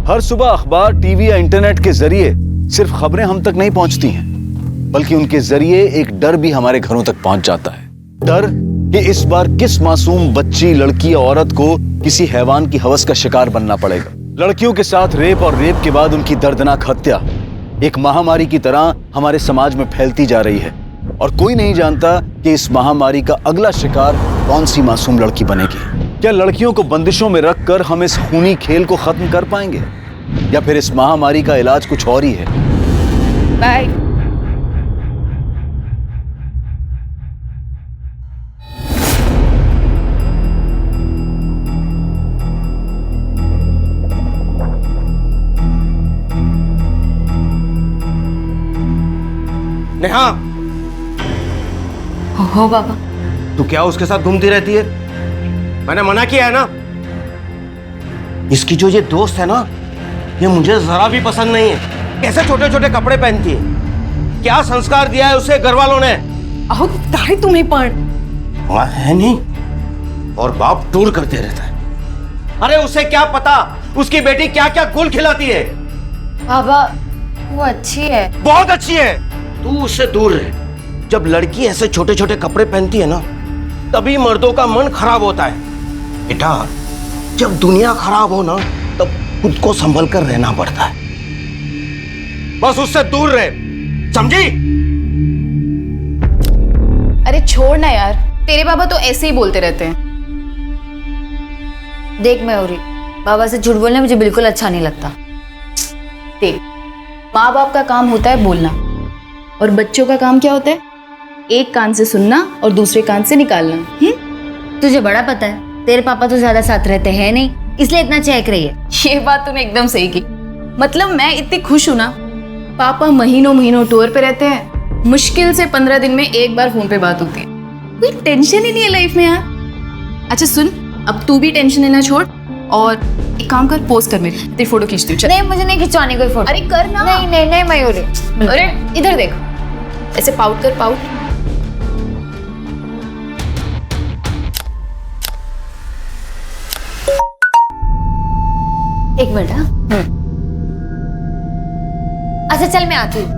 हर सुबह अखबार, टीवी या इंटरनेट के जरिए सिर्फ खबरें हम तक नहीं पहुंचती हैं, बल्कि उनके जरिए एक डर भी हमारे घरों तक पहुंच जाता है। डर कि इस बार किस मासूम बच्ची, लड़की या औरत को किसी हैवान की हवस का शिकार बनना पड़ेगा। लड़कियों के साथ रेप और रेप के बाद उनकी दर्दनाक हत्या एक महामारी की तरह हमारे समाज में फैलती जा रही है, और कोई नहीं जानता कि इस महामारी का अगला शिकार कौन सी मासूम लड़की बनेगी। क्या लड़कियों को बंदिशों में रखकर हम इस खूनी खेल को खत्म कर पाएंगे, या फिर इस महामारी का इलाज कुछ और ही है? बाय। नेहा, हो बाबा। तू क्या उसके साथ घूमती रहती है? मैंने मना किया है ना। इसकी जो ये दोस्त है ना, ये मुझे जरा भी पसंद नहीं है। कैसे छोटे छोटे कपड़े पहनती है, क्या संस्कार दिया है उसे घर वालों ने? अहो काहे तुम्हें पण वहां है नहीं, और बाप टूर करते रहता है। अरे उसे क्या पता उसकी बेटी क्या क्या गुल खिलाती है। बाबा वो अच्छी है। बहुत अच्छी है, तू उससे दूर रहे। जब लड़की ऐसे छोटे छोटे कपड़े पहनती है ना, तभी मर्दों का मन खराब होता है। बेटा, जब दुनिया खराब हो ना, तब खुद को संभल कर रहना पड़ता है। बस उससे दूर रहे, समझी? अरे छोड़ ना यार, तेरे बाबा तो ऐसे ही बोलते रहते हैं। देख मयूरी, बाबा से झूठ बोलना मुझे बिल्कुल अच्छा नहीं लगता। देख, माँ बाप का काम होता है बोलना, और बच्चों का काम क्या होता है? एक कान से सुनना और दूसरे कान से निकालना। तुझे बड़ा पता है, तेरे पापा तो ज्यादा साथ रहते हैं नहीं, इसलिए इतना चहक रही है। ये बात तूने एकदम सही की। मतलब मैं इतनी खुश हूं ना, पापा महीनों महीनों टूर पे रहते हैं, मुश्किल से 15 दिन में एक बार फोन पे बात होती है। कोई टेंशन ही नहीं है लाइफ में यार। अच्छा सुन, अब तू भी टेंशन लेना छोड़, और एक काम कर, पोस्ट कर मेरी, तेरी फोटो खींचती हूँ। नहीं, मुझे नहीं खिंचवानी कोई फोटो। अरे कर ना। नहीं नहीं नहीं मयूरी। अरे इधर देख, ऐसे पाउट कर, पाउट। एक मिनट। हाँ, अच्छा चल मैं आती हूँ।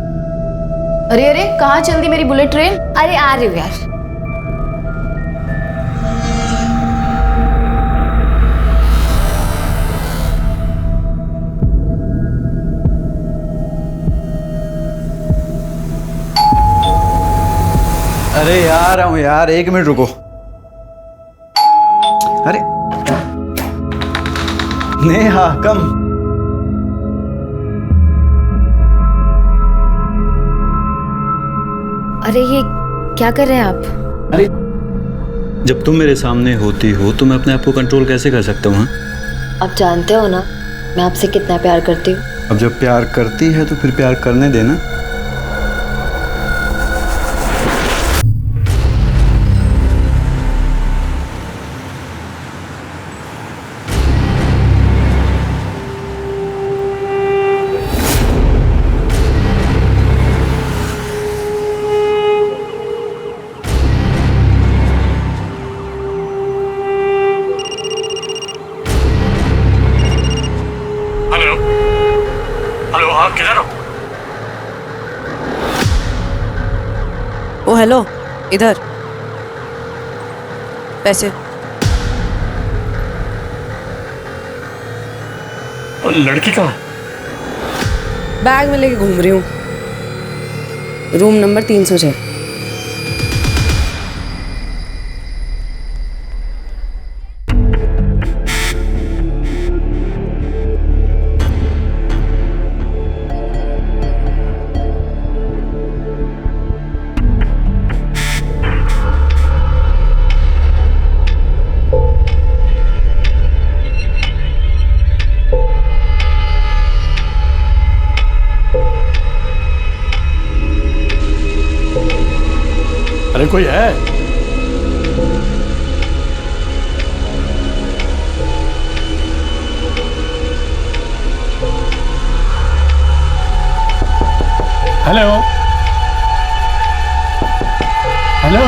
अरे अरे कहाँ चल दी मेरी बुलेट ट्रेन? अरे आ रही हूँ यार। अरे यार हूँ यार, 1 मिनट रुको। अरे नेहा कम। अरे ये क्या कर रहे हैं आप? अरे जब तुम मेरे सामने होती हो तो मैं अपने आप को कंट्रोल कैसे कर सकता हूँ? आप जानते हो ना मैं आपसे कितना प्यार करती हूँ। अब जब प्यार करती है तो फिर प्यार करने देना। हेलो हेलो, हाँ किधर हो? ओ हेलो, इधर पैसे। और लड़की कहाँ? बैग में लेके घूम रही हूँ, रूम नंबर 306। अरे कोई है? हेलो हेलो,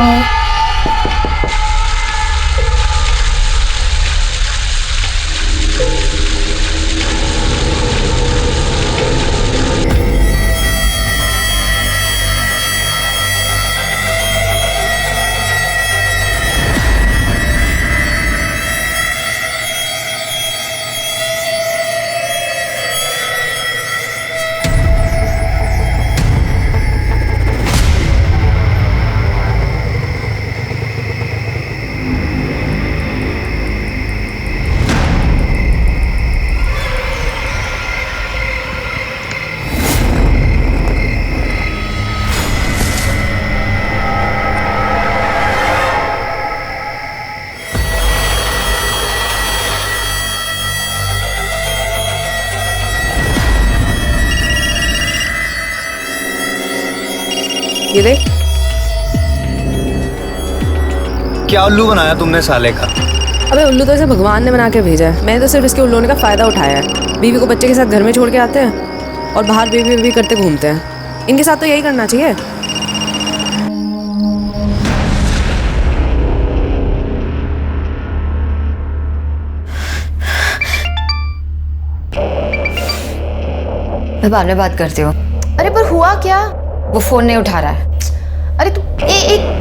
ये देख। क्या उल्लू बनाया तुमने साले का? अबे उल्लू तो इसे भगवान ने बना के भेजा है, मैंने तो सिर्फ इसके उल्लू होने का फायदा उठाया है। बीवी को बच्चे के साथ घर में छोड़ के आते हैं और बाहर बेबी करते घूमते हैं। इनके साथ तो यही करना चाहिए। मैं बाद में बात करती हूँ। अरे पर हुआ क्या? वो फोन नहीं उठा रहा है। अरे तू एक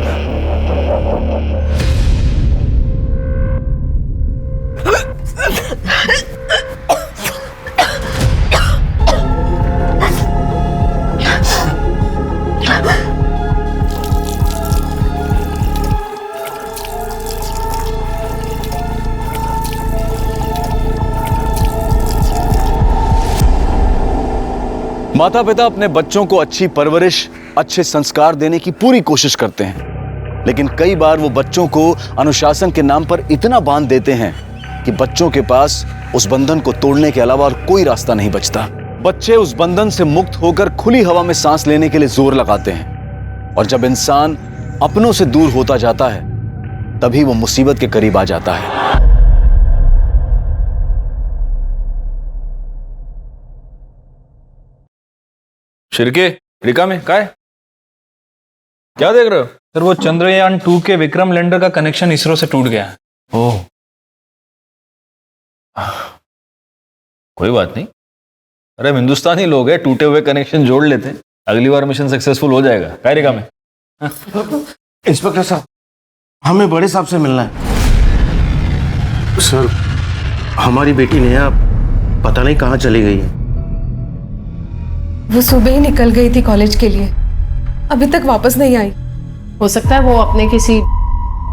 माता पिता अपने बच्चों को अच्छी परवरिश, अच्छे संस्कार देने की पूरी कोशिश करते हैं, लेकिन कई बार वो बच्चों को अनुशासन के नाम पर इतना बांध देते हैं कि बच्चों के पास उस बंधन को तोड़ने के अलावा और कोई रास्ता नहीं बचता। बच्चे उस बंधन से मुक्त होकर खुली हवा में सांस लेने के लिए जोर लगाते हैं, और जब इंसान अपनों से दूर होता जाता है तभी वो मुसीबत के करीब आ जाता है। शिरके रिका में काय क्या देख रहे हो? सर वो चंद्रयान 2 के विक्रम लैंडर का कनेक्शन इसरो से टूट गया है। ओह, कोई बात नहीं। अरे हम हिंदुस्तानी लोग हैं, टूटे हुए कनेक्शन जोड़ लेते हैं, अगली बार मिशन सक्सेसफुल हो जाएगा। काय रिका में? इंस्पेक्टर साहब, हमें बड़े साहब से मिलना है। सर, हमारी बेटी नेहा पता नहीं कहाँ चली गई है। वो सुबह ही निकल गई थी कॉलेज के लिए, अभी तक वापस नहीं आई। हो सकता है वो अपने किसी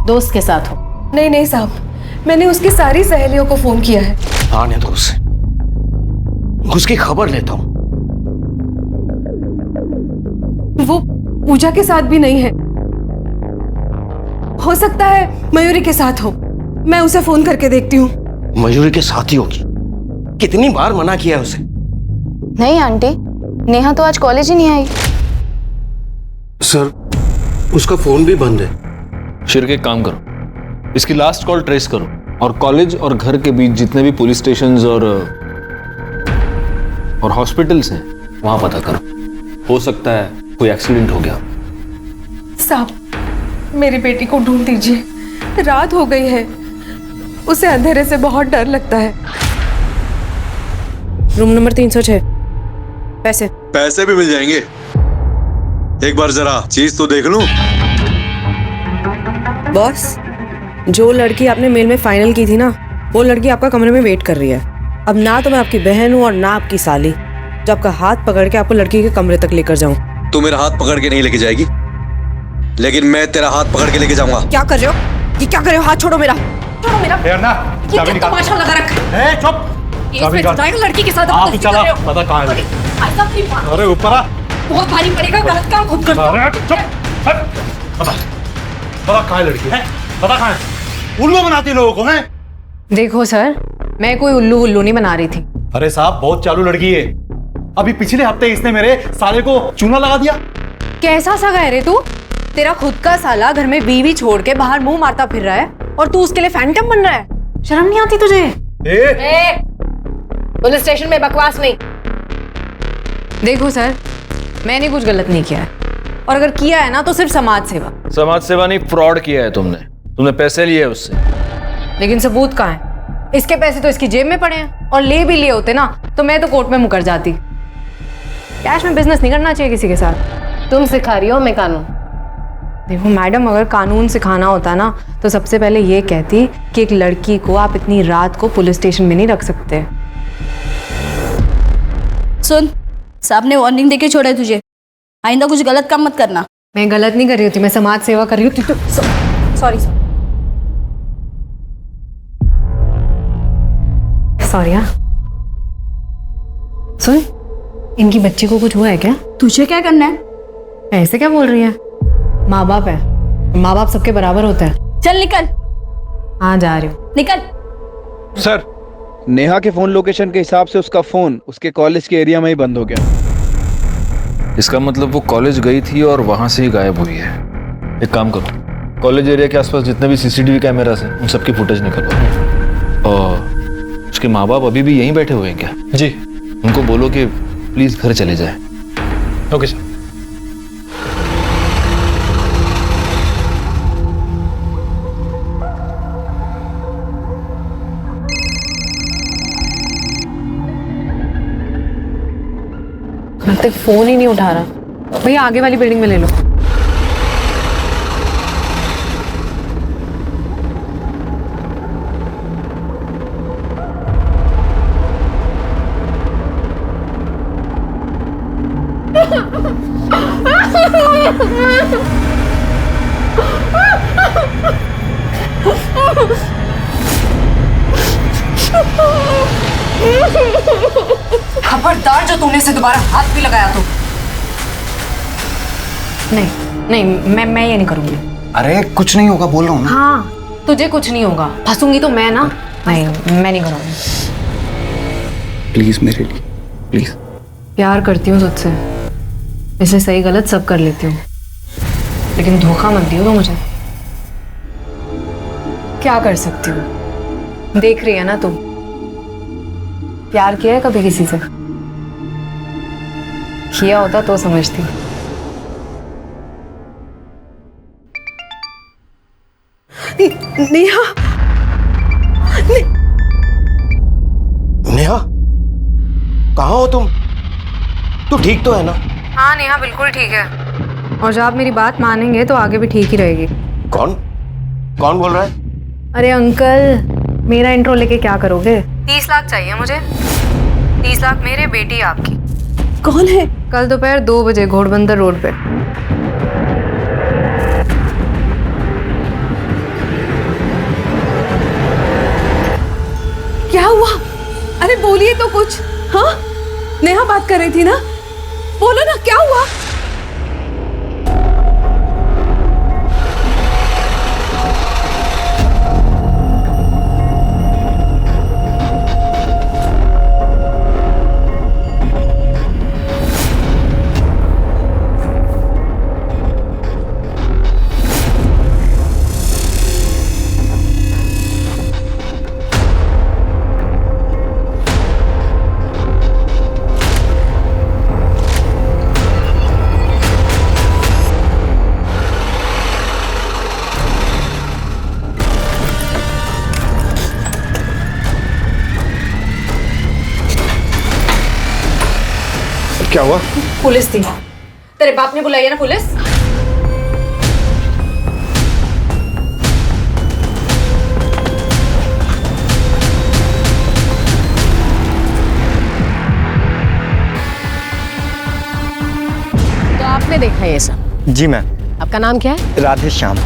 दोस्त के साथ हो। नहीं साहब, मैंने उसकी सारी सहेलियों को फोन किया है। आने दो उसे, उसकी खबर लेता हूँ। वो पूजा के साथ भी नहीं है, हो सकता है मयूरी के साथ हो। मैं उसे फोन करके देखती हूँ। मयूरी के साथ ही होगी, कितनी बार मना किया है उसे। नहीं आंटी, नेहा तो आज कॉलेज ही नहीं आई। सर, उसका फोन भी बंद है। शिरके एक काम करो, इसकी लास्ट कॉल ट्रेस करो और कॉलेज और घर के बीच जितने भी पुलिस स्टेशंस और हॉस्पिटल्स हैं वहां पता करो। हो सकता है कोई एक्सीडेंट हो गया। साहब, मेरी बेटी को ढूंढ दीजिए, रात हो गई है, उसे अंधेरे से बहुत डर लगता है। Room number 306। पैसे भी मिल जाएंगे। एक बार जरा चीज तो देख लूं। बॉस, जो लड़की आपने मेल में फाइनल की थी ना, वो लड़की आपका कमरे में वेट कर रही है। अब ना तो मैं आपकी बहन हूँ और ना आपकी साली, जो आपका हाथ पकड़ के आपको लड़की के कमरे तक लेकर जाऊं। तू मेरा हाथ पकड़ के नहीं लेके जाएगी, लेकिन मैं तेरा हाथ पकड़ के लेके जाऊंगा। क्या कर रहे हो? ये क्या कर रहे हो? हाथ छोड़ो मेरा, छोड़ो मेरा। ये क्या तमाशा लगा रखा है? चुप, लड़की के साथ आप ही चला, पता कहाँ है? अरे ऊपर आ, बहुत भारी पड़ेगा, गलत काम खुद कर। अरे चुप, पता कहाँ है लड़की है? पता कहाँ है? उल्लू बनाती लोगों को है। देखो सर, मैं कोई उल्लू नहीं बना रही थी। अरे साहब, बहुत चालू लड़की है। अभी पिछले हफ्ते इसने मेरे साले को चूना लगा दिया। कैसा सगा है रे तू? तेरा खुद का साला घर में बीवी छोड़ के बाहर मुंह मारता फिर रहा है और तू उसके लिए फैंटम बन रहा है। शर्म नहीं आती तुझे? पुलिस स्टेशन में बकवास नहीं। देखो सर, मैंने कुछ गलत नहीं किया है, और अगर किया है ना तो सिर्फ समाज सेवा। समाज सेवा नहीं, फ्रॉड किया है तुमने पैसे लिए उससे। लेकिन सबूत कहाँ है? इसके पैसे तो इसकी जेब में पड़े हैं, और ले भी लिए होते ना तो मैं तो कोर्ट में मुकर जाती। कैश में बिजनेस नहीं करना चाहिए किसी के साथ। तुम सिखा रही हो मैं कानून। देखो मैडम, अगर कानून सिखाना होता ना तो सबसे पहले ये कहती कि एक लड़की को आप इतनी रात को पुलिस स्टेशन में नहीं रख सकते। सुन, साहब ने वार्निंग देके छोड़ा है तुझे, आइंदा कुछ गलत काम मत करना। मैं गलत नहीं कर रही होती, मैं समाज सेवा कर रही हूँ। Sorry sorry. हाँ सुन, इनकी बच्ची को कुछ हुआ है क्या? तुझे क्या करना है? ऐसे क्या बोल रही है? माँ बाप है, माँ बाप सबके बराबर होता है। चल निकल। हाँ जा रही हूँ। निकल। सर, नेहा के फोन लोकेशन के हिसाब से उसका फोन उसके कॉलेज के एरिया में ही बंद हो गया। इसका मतलब वो कॉलेज गई थी और वहां से ही गायब हुई है। एक काम करो, कॉलेज एरिया के आसपास जितने भी सीसीटीवी कैमरास हैं उन सबकी फुटेज निकलवाओ। और उसके माँ बाप अभी भी यहीं बैठे हुए हैं क्या? जी। उनको बोलो कि प्लीज घर चले जाए। Okay sir. कार्तिक फोन ही नहीं उठा रहा। भैया आगे वाली बिल्डिंग में ले लो। खबरदार जो तूने से दोबारा हाथ भी लगाया तो। नहीं मैं ये नहीं करूंगी। अरे कुछ नहीं होगा, बोल रहा हूँ ना। हाँ तुझे कुछ नहीं होगा, फंसूंगी तो मैं ना। नहीं मैं नहीं करूंगी। प्लीज मेरे लिए, प्लीज। प्यार करती हूँ तुझसे, इसलिए सही गलत सब कर लेती हूँ, लेकिन धोखा मत दियो तो मुझे। क्या कर सकती हूँ, देख रही है ना तू। प्यार किया है कभी किसी से? किया होता तो समझती। नेहा, नेहा, कहाँ हो तुम? तू ठीक तो है ना? हाँ नेहा बिल्कुल ठीक है, और जब आप मेरी बात मानेंगे तो आगे भी ठीक ही रहेगी। कौन कौन बोल रहा है? अरे अंकल, मेरा इंट्रो लेके क्या करोगे? 30 लाख चाहिए मुझे। 30 लाख मेरे, बेटी आपकी। कौन है? कल दोपहर 2 बजे घोड़बंदर रोड पे। क्या हुआ? अरे बोलिए तो कुछ। हाँ नेहा बात कर रही थी ना, बोलो ना क्या हुआ? क्या हुआ? पुलिस थी। तेरे बाप ने बुलाई है ना पुलिस? तो आपने देखा ये सब? जी मैम। आपका नाम क्या है? राधे श्याम।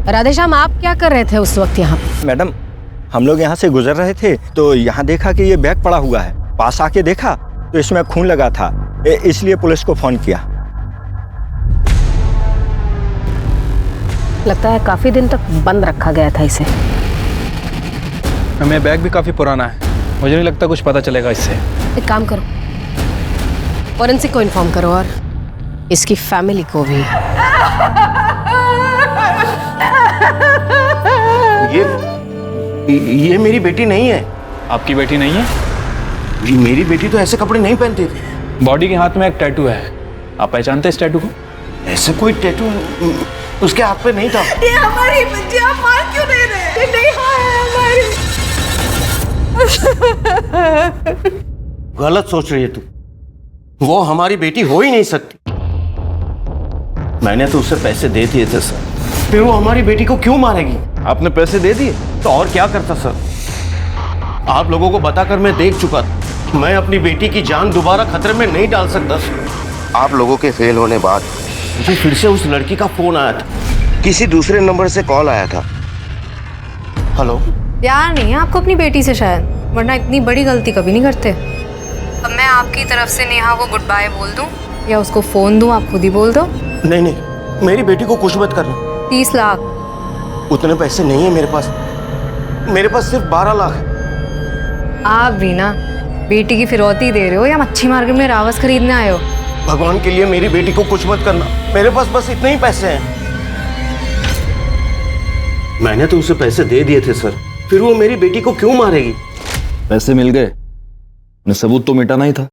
राधे श्याम, आप क्या कर रहे थे उस वक्त यहाँ पे? मैडम, हम लोग यहाँ से गुजर रहे थे तो यहाँ देखा कि ये बैग पड़ा हुआ है। पास आके देखा तो इसमें खून लगा था, इसलिए पुलिस को फोन किया। लगता है काफी दिन तक बंद रखा गया था इसे। मेरा बैग भी काफी पुराना है, मुझे नहीं लगता कुछ पता चलेगा इससे। एक काम करो, फॉरेंसिक को इन्फॉर्म करो और इसकी फैमिली को भी। ये मेरी बेटी नहीं है। आपकी बेटी नहीं है? मेरी बेटी तो ऐसे कपड़े नहीं पहनती थी। बॉडी के हाथ में एक टैटू है, आप पहचानते हैं इस टैटू को? ऐसे कोई टैटू उसके हाथ पे नहीं था। ये हमारी बच्ची, आप मान क्यों नहीं रहे? ये नहीं हमारी। गलत सोच रही है तू, वो हमारी बेटी हो ही नहीं सकती। मैंने तो उसे पैसे दे दिए थे सर, फिर वो हमारी बेटी को क्यों मारेगी? आपने पैसे दे दिए? तो और क्या करता सर? आप लोगों को बताकर मैं देख चुका था, मैं अपनी बेटी की जान दोबारा खतरे में नहीं डाल सकता सर। आप लोगों के फेल होने बाद मुझे फिर से उस लड़की का फोन आया था, किसी दूसरे नंबर से कॉल आया था। हेलो। प्यार नहीं है आपको अपनी बेटी से शायद, वरना इतनी बड़ी गलती कभी नहीं करते। अब मैं आपकी तरफ से नेहा को गुड बाय बोल दूं या उसको फोन दूं, आप खुद ही बोल दो। नहीं नहीं, मेरी बेटी को कुछ मत करना। 30 लाख? उतने पैसे नहीं है मेरे पास, मेरे पास सिर्फ 12 लाख है। आप भी ना बेटी की फिरौती दे रहे हो या मच्छी मार्केट में रावस खरीदने आए हो? भगवान के लिए मेरी बेटी को कुछ मत करना। मेरे पास बस इतने ही पैसे हैं। मैंने तो उसे पैसे दे दिए थे सर, फिर वो मेरी बेटी को क्यों मारेगी? पैसे मिल गए, उन्हें सबूत तो मिटाना ही था।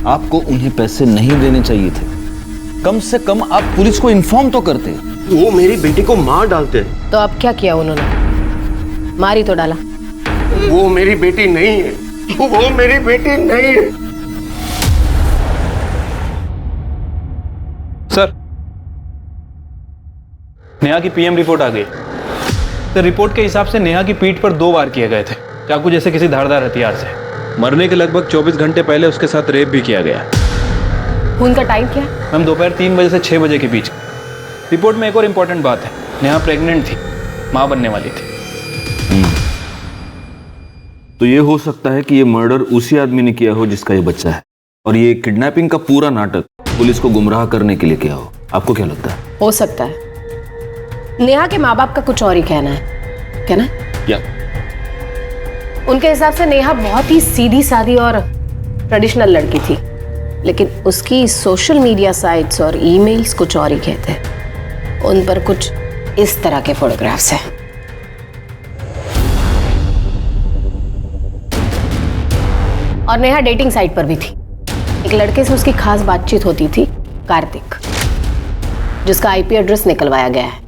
आपको उन्हें पैसे नहीं देने चाहिए थे। कम से कम आप पुलिस को इन्फॉर्म तो करते। वो मेरी बेटी को मार डालते। तो अब क्या किया उन्होंने? मारी तो डाला। वो मेरी बेटी नहीं है, वो मेरी बेटी नहीं है। सर, नेहा की पीएम रिपोर्ट आ गई। तो रिपोर्ट के हिसाब से नेहा की पीठ पर 2 वार किए गए थे, चाकू जैसे किसी धारदार हथियार से। मरने के लगभग 24 घंटे पहले उसके साथ रेप भी किया गया। खून का टाइम क्या? मैम, दोपहर 3 बजे से 6 बजे के बीच। रिपोर्ट में एक और इम्पोर्टेंट बात है, नेहा प्रेग्नेंट थी, मां बनने वाली थी। तो ये हो सकता है कि ये मर्डर उसी आदमी ने किया हो जिसका ये बच्चा है, और ये किडनैपिंग का पूरा नाटक पुलिस को गुमराह करने के लिए किया हो। आपको क्या लगता है? हो सकता है। नेहा के माँ बाप का कुछ और ही कहना है, क्या ना? या उनके हिसाब से नेहा बहुत ही सीधी सादी और ट्रेडिशनल लड़की थी, लेकिन उसकी सोशल मीडिया साइट्स और ईमेल्स कुछ और ही कहते हैं। उन पर कुछ इस तरह के फोटोग्राफ्स हैं। और नेहा डेटिंग साइट पर भी थी। एक लड़के से उसकी खास बातचीत होती थी, कार्तिक, जिसका आईपी एड्रेस निकलवाया गया है।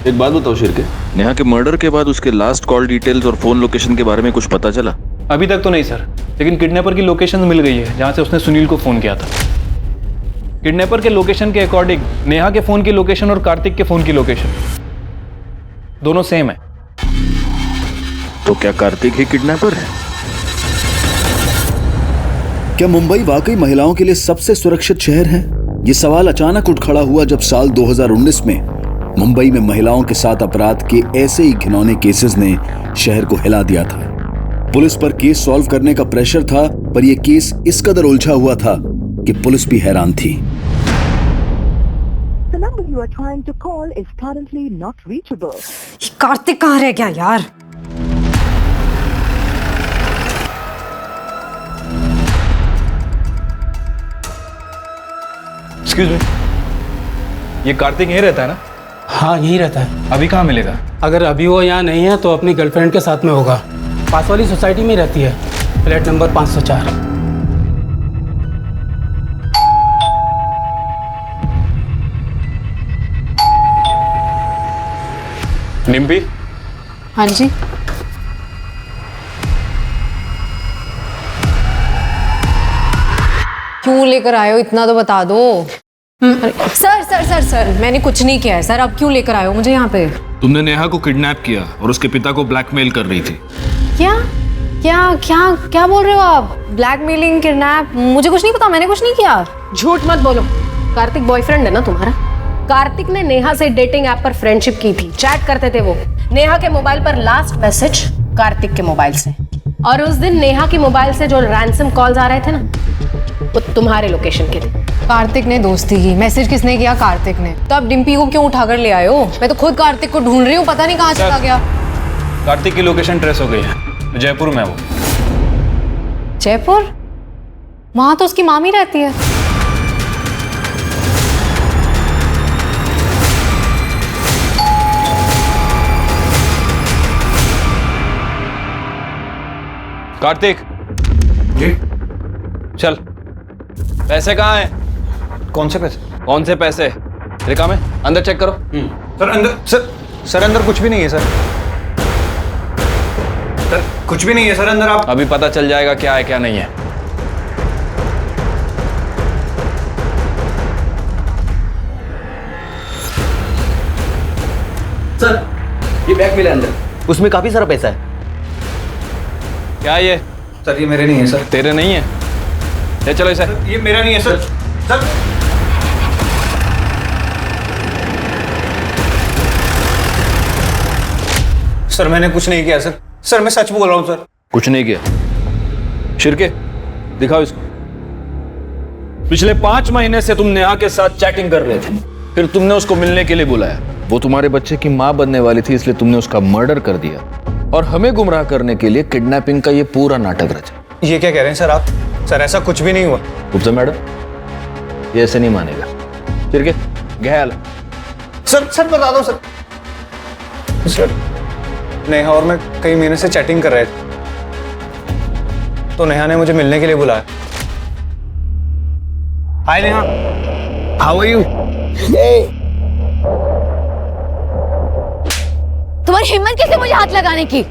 एक बात बताओ शिरके, नेहा के मर्डर के बाद उसके लास्ट कॉल डिटेल्स और फोन लोकेशन के बारे में कुछ पता चला? अभी तक तो नहीं सर, लेकिन किडनैपर की लोकेशन मिल गई है जहां से उसने सुनील को फोन किया था। किडनैपर के लोकेशन के अकॉर्डिंग नेहा के फोन की लोकेशन और कार्तिक के फोन की लोकेशन दोनों सेम है। तो क्या कार्तिक ही किडनैपर है? क्या मुंबई वाकई महिलाओं के लिए सबसे सुरक्षित शहर है? ये सवाल अचानक उठ खड़ा हुआ जब साल 2019 में मुंबई में महिलाओं के साथ अपराध के ऐसे ही घिनौने केसेस ने शहर को हिला दिया था। पुलिस पर केस सॉल्व करने का प्रेशर था, पर यह केस इस कदर उलझा हुआ था कि पुलिस भी हैरान थी। कार्तिक कहाँ रह गया यार? एक्सक्यूज मी, ये कार्तिक यहीं रहता है ना? हाँ, यही रहता है। अभी कहाँ मिलेगा? अगर अभी वो यहाँ नहीं है तो अपनी गर्लफ्रेंड के साथ में होगा। पास वाली सोसाइटी में रहती है, फ्लैट नंबर 504। निम्पी? हाँ जी। क्यों लेकर आए हो? इतना तो बता दो। सर सर सर सर, मैंने कुछ नहीं किया है सर। अब क्यों लेकर आए हो मुझे यहाँ पे? तुमने नेहा को किडनैप किया और उसके पिता को ब्लैकमेल कर रही थी। क्या क्या क्या क्या बोल रहे हो आप? Blackmailing, kidnap? मुझे कुछ नहीं पता, मैंने कुछ नहीं किया। झूठ मत बोलो। कार्तिक बॉयफ्रेंड है ना तुम्हारा? कार्तिक ने नेहा से डेटिंग ऐप पर फ्रेंडशिप की थी, चैट करते थे वो। नेहा के मोबाइल पर लास्ट मैसेज कार्तिक के मोबाइल से, और उस दिन नेहा के मोबाइल से जो रैंसम कॉल्स आ रहे थे ना, वो तुम्हारे लोकेशन के थे। कार्तिक ने दोस्ती की। मैसेज किसने किया? कार्तिक ने। तो अब डिम्पी को क्यों उठाकर ले आए हो? मैं तो खुद कार्तिक को ढूंढ रही हूँ, पता नहीं कहाँ चला गया। कार्तिक की लोकेशन ट्रेस हो गई है, जयपुर में है वो। जयपुर? वहां तो उसकी मामी रहती है। कार्तिक जी? चल, पैसे कहाँ हैं? कौन से पैसे? कौन से पैसे? रिका में अंदर चेक करो। सर अंदर, सर अंदर कुछ भी नहीं है सर। सर कुछ भी नहीं है सर अंदर। आप अभी पता चल जाएगा क्या है क्या नहीं है। सर, ये बैग मिला अंदर, उसमें काफी सारा पैसा है। क्या ये? सर ये मेरे नहीं है सर। तेरे नहीं है? ले चलो इसे। ये मेरा नहीं है सर। सर सर मैंने कुछ नहीं किया सर। सर मैं सच बोल रहा हूँ सर। कुछ नहीं किया। शिरके, दिखाओ इसको। पिछले 5 महीने से तुम नेहा के साथ चैटिंग कर रहे थे, फिर तुमने उसको मिलने के लिए बुलाया। वो तुम्हारे बच्चे की मां बनने वाली थी, इसलिए तुमने उसका मर्डर कर दिया और हमें गुमराह करने के लिए किडनैपिंग का ये पूरा नाटक रचा। ये क्या कह रहे हैं सर आप? सर ऐसा कुछ भी नहीं हुआ। गुप्ता मैडम, ये ऐसे नहीं मानेगा। फिर के गहल सर सर बता दो सर। सर नेहा और मैं कई महीने से चैटिंग कर रहे थे, तो नेहा ने मुझे मिलने के लिए बुलाया। हाय नेहा, हाउ आर यू? तुम्हारी हिम्मत कैसे मुझे हाथ लगाने की?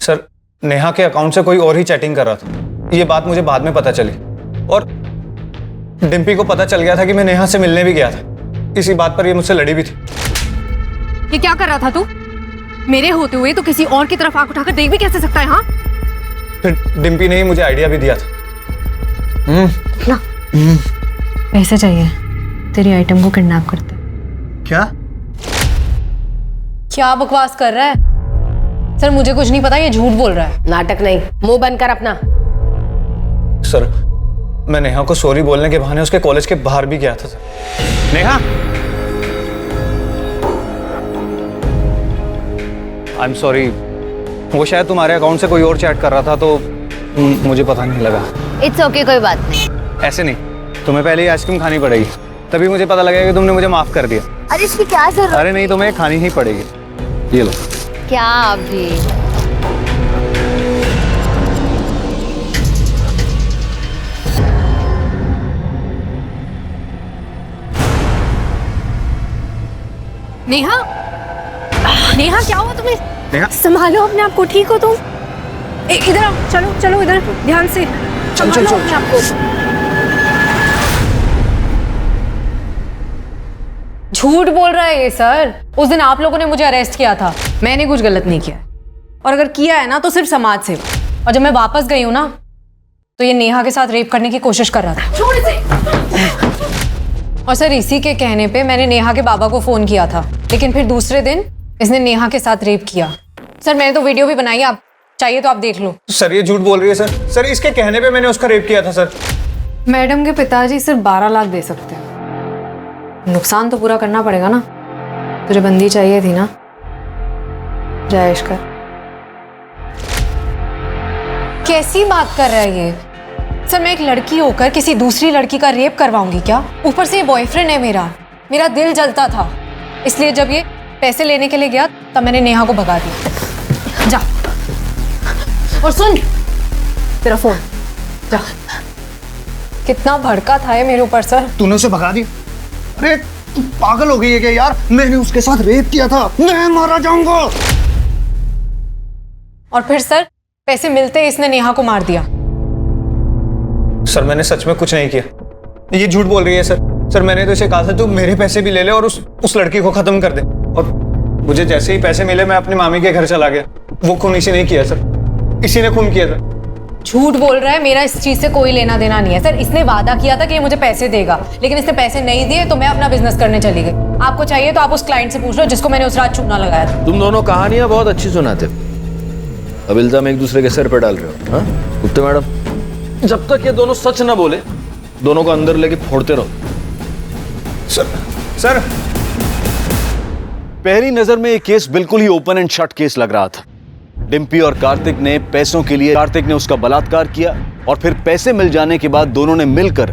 सर नेहा के अकाउंट से कोई और ही चैटिंग कर रहा था, ये बात मुझे बाद में पता चली। और डिम्पी को पता चल गया था कि मैं नेहा से मिलने भी गया था। इसी बात पर ये मुझसे लड़ी भी थी। ये क्या कर रहा था तू? मेरे होते हुए तो किसी और की तरफ आंख उठाकर देख भी कैसे सकता है? हाँ, फिर डिम्पी ने ही मुझे आइडिया भी दिया था। ना पैसे चाहिए, तेरी आइटम को किडनैप करते। क्या क्या बकवास कर रहा है? सर मुझे कुछ नहीं पता, ये झूठ बोल रहा है। नाटक नहीं, मुंह बंद कर अपना। सर मैं नेहा को सॉरी बोलने के बहाने उसके कॉलेज के बाहर भी गया था sir. Neha, I am sorry, वो शायद तुम्हारे अकाउंट से कोई और चैट कर रहा था तो मुझे पता नहीं लगा। इट्स ओके, कोई बात नहीं। ऐसे नहीं, तुम्हें पहले ही आइसक्रीम खानी पड़ेगी, तभी मुझे पता लगेगा कि तुमने मुझे माफ कर दिया। अरे इसकी क्या जरूरत? अरे नहीं, तुम्हें खानी ही पड़ेगी। ये लो। क्या अभी? नेहा, नेहा क्या हुआ तुम्हें? नेहा, संभालो अपने आप को, ठीक हो तुम? इधर आओ, चलो चलो इधर, ध्यान से संभालो अपने आप को। झूठ बोल रहा है ये सर। उस दिन आप लोगों ने मुझे अरेस्ट किया था, मैंने कुछ गलत नहीं किया, और अगर किया है ना तो सिर्फ समाज सेवा। और जब मैं वापस गई हूं ना तो ये नेहा के साथ रेप करने की कोशिश कर रहा था। छोड़ इसे। और सर इसी के कहने पे मैंने नेहा के बाबा को फोन किया था, लेकिन फिर दूसरे दिन इसने नेहा के साथ रेप किया। सर मैंने तो वीडियो भी बनाई, आप चाहिए तो आप देख लो। सर ये झूठ बोल रही है सर। सर इसके कहने पे मैंने उसका रेप किया था सर। मैडम के पिताजी सिर्फ 12 लाख दे सकते हैं, नुकसान तो पूरा करना पड़ेगा ना। तुझे बंदी चाहिए थी ना, जायश कर। कैसी बात कर रहा है ये? सर मैं एक लड़की होकर किसी दूसरी लड़की का रेप करवाऊंगी क्या? ऊपर से ये बॉयफ्रेंड है मेरा। मेरा दिल जलता था, इसलिए जब ये पैसे लेने के लिए गया तब मैंने नेहा को भगा दिया। जा, और सुन, तेरा फोन जा। कितना भड़का था ये मेरे ऊपर सर। तूने उसे भगा दिया? अरे तू पागल हो गई है क्या यार? मैंने उसके साथ रेप किया था, मैं मारा जाऊंगा। और फिर सर पैसे मिलते ही इसने नेहा को मार दिया। सर मैंने सच में कुछ नहीं किया, ये झूठ बोल रही है सर। सर मैंने तो इसे कहा था तू मेरे पैसे भी ले ले और उस लड़की को खत्म कर दे। और मुझे जैसे ही पैसे मिले मैं अपनी मामी के घर चला गया। वो खून इसी ने किया सर, इसी ने खून किया था। झूठ बोल रहा है, मेरा इस चीज से कोई लेना देना नहीं है सर। इसने वादा किया था कि ये मुझे पैसे देगा, लेकिन इसने पैसे नहीं दिए तो मैं अपना बिजनेस करने चली गई। आपको चाहिए तो आप उस क्लाइंट से पूछ लो जिसको मैंने उस रात चूना लगाया था। तुम दोनों कहानियां बहुत अच्छी सुनाते, अब इल्जाम एक दूसरे के सर पे डाल रहे हो। हाँ गुप्ता मैडम, जब तक ये दोनों सच ना बोले दोनों को अंदर लेके फोड़ते रहो। सर पहली नजर में ये केस बिल्कुल ही ओपन एंड शट केस लग रहा था। डिम्पी और कार्तिक ने पैसों के लिए, कार्तिक ने उसका बलात्कार किया और फिर पैसे मिल जाने के बाद दोनों ने मिलकर,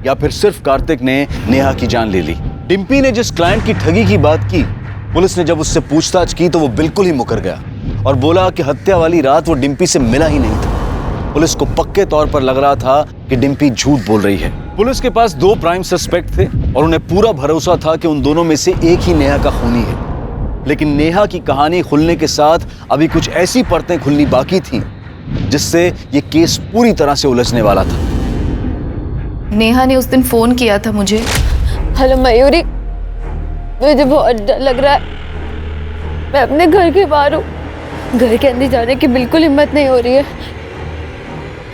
या फिर सिर्फ कार्तिक ने नेहा की जान ले ली। डिम्पी ने जिस क्लाइंट की ठगी की बात की, पुलिस ने जब उससे पूछताछ की तो वो बिल्कुल ही मुकर गया और बोला कि हत्या वाली रात वो डिम्पी से मिला ही नहीं था। पुलिस को पक्के तौर पर लग रहा था कि डिम्पी झूठ बोल रही है। पुलिस के पास 2 प्राइम सस्पेक्ट थे और उन्हें पूरा भरोसा था कि उन दोनों में से एक ही नेहा का खूनी है। लेकिन नेहा की कहानी खुलने के साथ अभी कुछ ऐसी परतें खुलनी बाकी थीं जिससे ये केस पूरी तरह से उलझने वाला था। नेहा ने उस दिन फोन किया था मुझे। हेलो मयूरी, मुझे बहुत डर लग रहा है, मैं अपने घर के बाहर हूँ, घर के अंदर जाने की बिल्कुल हिम्मत नहीं हो रही है।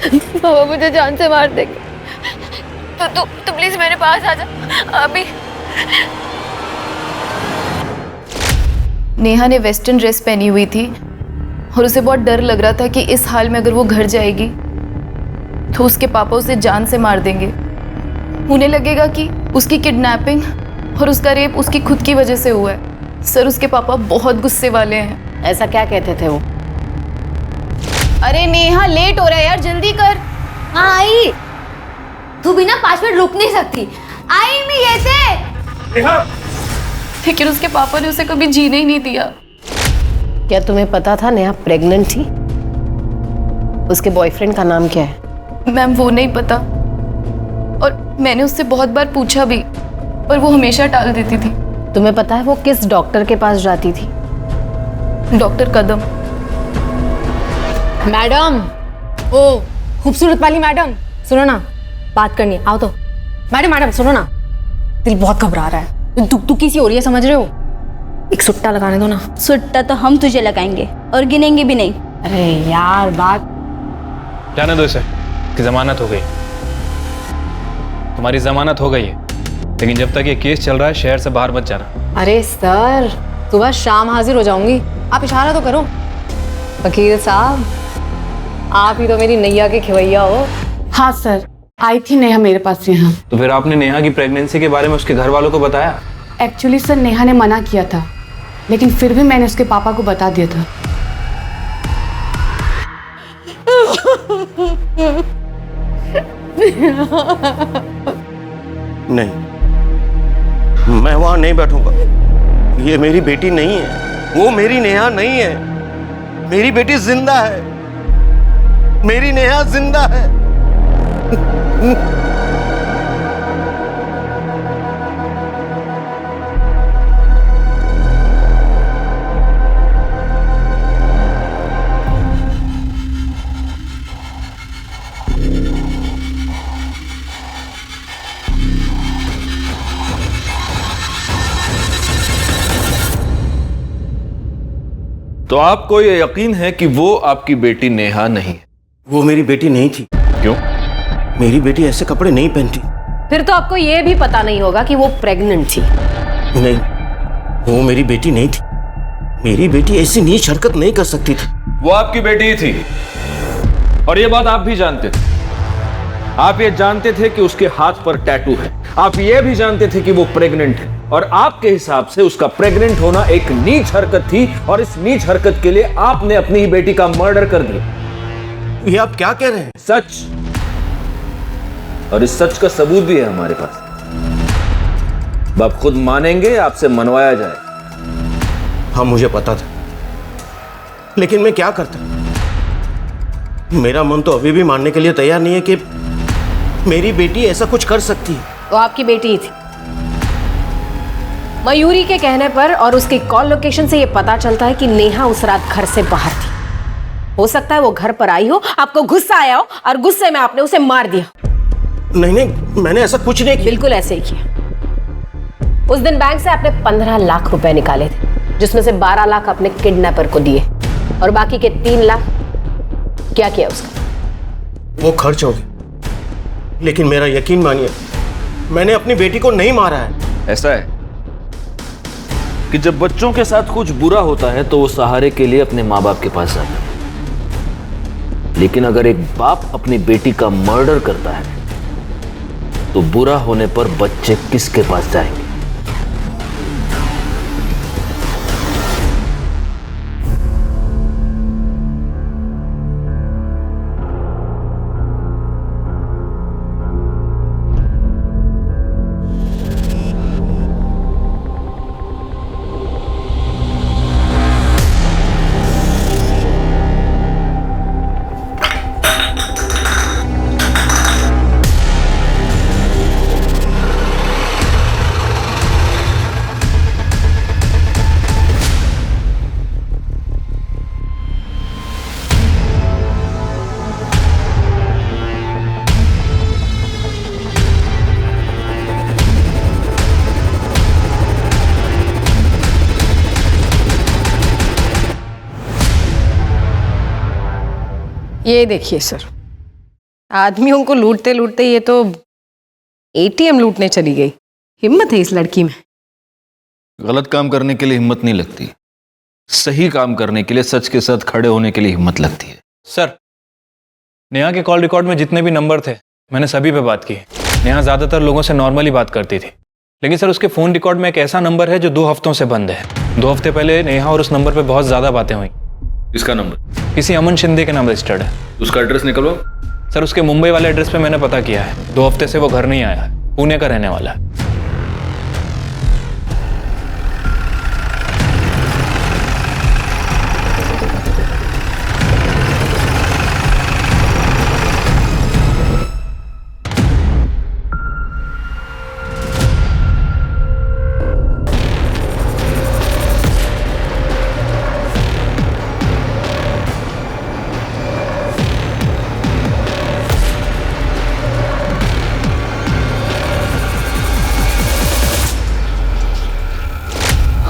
पापा मुझे जान से मार देंगे, तो प्लीज मेरे पास आ जा अभी। नेहा ने वेस्टर्न ड्रेस पहनी हुई थी और उसे बहुत डर लग रहा था कि इस हाल में अगर वो घर जाएगी तो उसके पापा उसे जान से मार देंगे। उन्हें लगेगा कि उसकी किडनैपिंग और उसका रेप उसकी खुद की वजह से हुआ है। सर उसके पापा बहुत गुस्से वाले हैं। ऐसा क्या कहते थे वो? अरे नेहा लेट हो रहा है यार, जल्दी कर। हाँ आई। तू बिना 5 मिनट रुक नहीं सकती। आई मैं ये से। लेकिन उसके पापा ने उसे कभी जीने ही नहीं दिया। क्या तुम्हें पता था नेहा प्रेग्नेंट थी? उसके बॉयफ्रेंड का नाम क्या है? मैम वो नहीं पता, और मैंने उससे बहुत बार पूछा भी, पर वो हमेशा टाल देती थी। तुम्हें पता है वो किस डॉक्टर के पास जाती थी? डॉक्टर कदम। मैडम, ओ खूबसूरत वाली मैडम, सुनो ना, बात करनी है, आओ तो। मैडम सुनो ना, दिल बहुत घबरा रहा है, दुखी सी हो रही है, समझ रहे हो? एक सुट्टा लगाने दो ना। सुट्टा तो हम तुझे लगाएंगे और गिनेंगे भी नहीं। अरे यार बात। जाने दो इसे, कि जमानत हो गई। तुम्हारी जमानत हो गई है, लेकिन जब तक ये केस चल रहा है शहर से बाहर मत जाना। अरे सर, सुबह शाम हाजिर हो जाऊंगी, आप इशारा तो करो। वकील साहब, आप ही तो मेरी नैया के खिवैया हो। हाँ सर, आई थी नेहा मेरे पास यहाँ। तो फिर आपने नेहा की प्रेगनेंसी के बारे में उसके घर वालों को बताया? एक्चुअली सर नेहा ने मना किया था, लेकिन फिर भी मैंने उसके पापा को बता दिया था। नहीं, मैं वहां नहीं बैठूंगा। ये मेरी बेटी नहीं है, वो मेरी नेहा नहीं है। मेरी बेटी जिंदा है, मेरी नेहा जिंदा है। तो आपको ये यकीन है कि वो आपकी बेटी नेहा नहीं है? वो मेरी बेटी नहीं थी। क्यों? मेरी बेटी ऐसे कपड़े नहीं पहनती। फिर तो आपको ये भी पता नहीं होगा कि वो प्रेग्नेंट थी। नहीं, वो मेरी बेटी नहीं थी। मेरी बेटी ऐसी नीच हरकत नहीं कर सकती थी। वो आपकी बेटी ही थी, और ये बात आप भी जानते थे। आप ये जानते थे कि उसके हाथ पर टैटू है, आप ये भी जानते थे कि वो प्रेग्नेंट है, और आपके हिसाब से उसका प्रेग्नेंट होना एक नीच हरकत थी, और इस नीच हरकत के लिए आपने अपनी ही बेटी का मर्डर कर दिया। ये आप क्या कह रहे हैं? सच, और इस सच का सबूत भी है हमारे पास। आप खुद मानेंगे, आपसे मनवाया जाए। हाँ, मुझे पता था, लेकिन मैं क्या करता? मेरा मन तो अभी भी मानने के लिए तैयार नहीं है कि मेरी बेटी ऐसा कुछ कर सकती है। वो आपकी बेटी ही थी। मयूरी के कहने पर और उसकी कॉल लोकेशन से ये पता चलता है कि नेहा उस रात घर से बाहर थी। हो सकता है वो घर पर आई हो, आपको गुस्सा आया हो, और गुस्से में आपने उसे मार दिया। नहीं, मैंने ऐसा कुछ नहीं किया। बिल्कुल ऐसे ही किया। उस दिन बैंक से आपने 15 लाख रुपए निकाले थे, जिसमें से 12 लाख अपने किडनैपर को दिए, और बाकी के 3 लाख क्या किया उसका? वो खर्च हो गए। लेकिन मेरा यकीन मानिए, मैंने अपनी बेटी को नहीं मारा है। ऐसा है कि जब बच्चों के साथ कुछ बुरा होता है तो वो सहारे के लिए अपने माँ बाप के पास जाते हैं, लेकिन अगर एक बाप अपनी बेटी का मर्डर करता है तो बुरा होने पर बच्चे किसके पास जाएंगे? ये देखिए सर, आदमियों को लूटते लूटते ये तो एटीएम लूटने चली गई। हिम्मत है इस लड़की में। गलत काम करने के लिए हिम्मत नहीं लगती, सही काम करने के लिए, सच के साथ खड़े होने के लिए हिम्मत लगती है। सर, नेहा के कॉल रिकॉर्ड में जितने भी नंबर थे मैंने सभी पे बात की। नेहा ज़्यादातर लोगों से नॉर्मली बात करती थी, लेकिन सर उसके फ़ोन रिकॉर्ड में एक ऐसा नंबर है जो 2 हफ्तों से बंद है। 2 हफ्ते पहले नेहा और उस नंबर पे बहुत ज़्यादा बातें हुई। इसका नंबर किसी अमन शिंदे के नाम रजिस्टर्ड है। उसका एड्रेस निकलवाओ। सर उसके मुंबई वाले एड्रेस पे मैंने पता किया है, 2 हफ्ते से वो घर नहीं आया है, पुणे का रहने वाला है।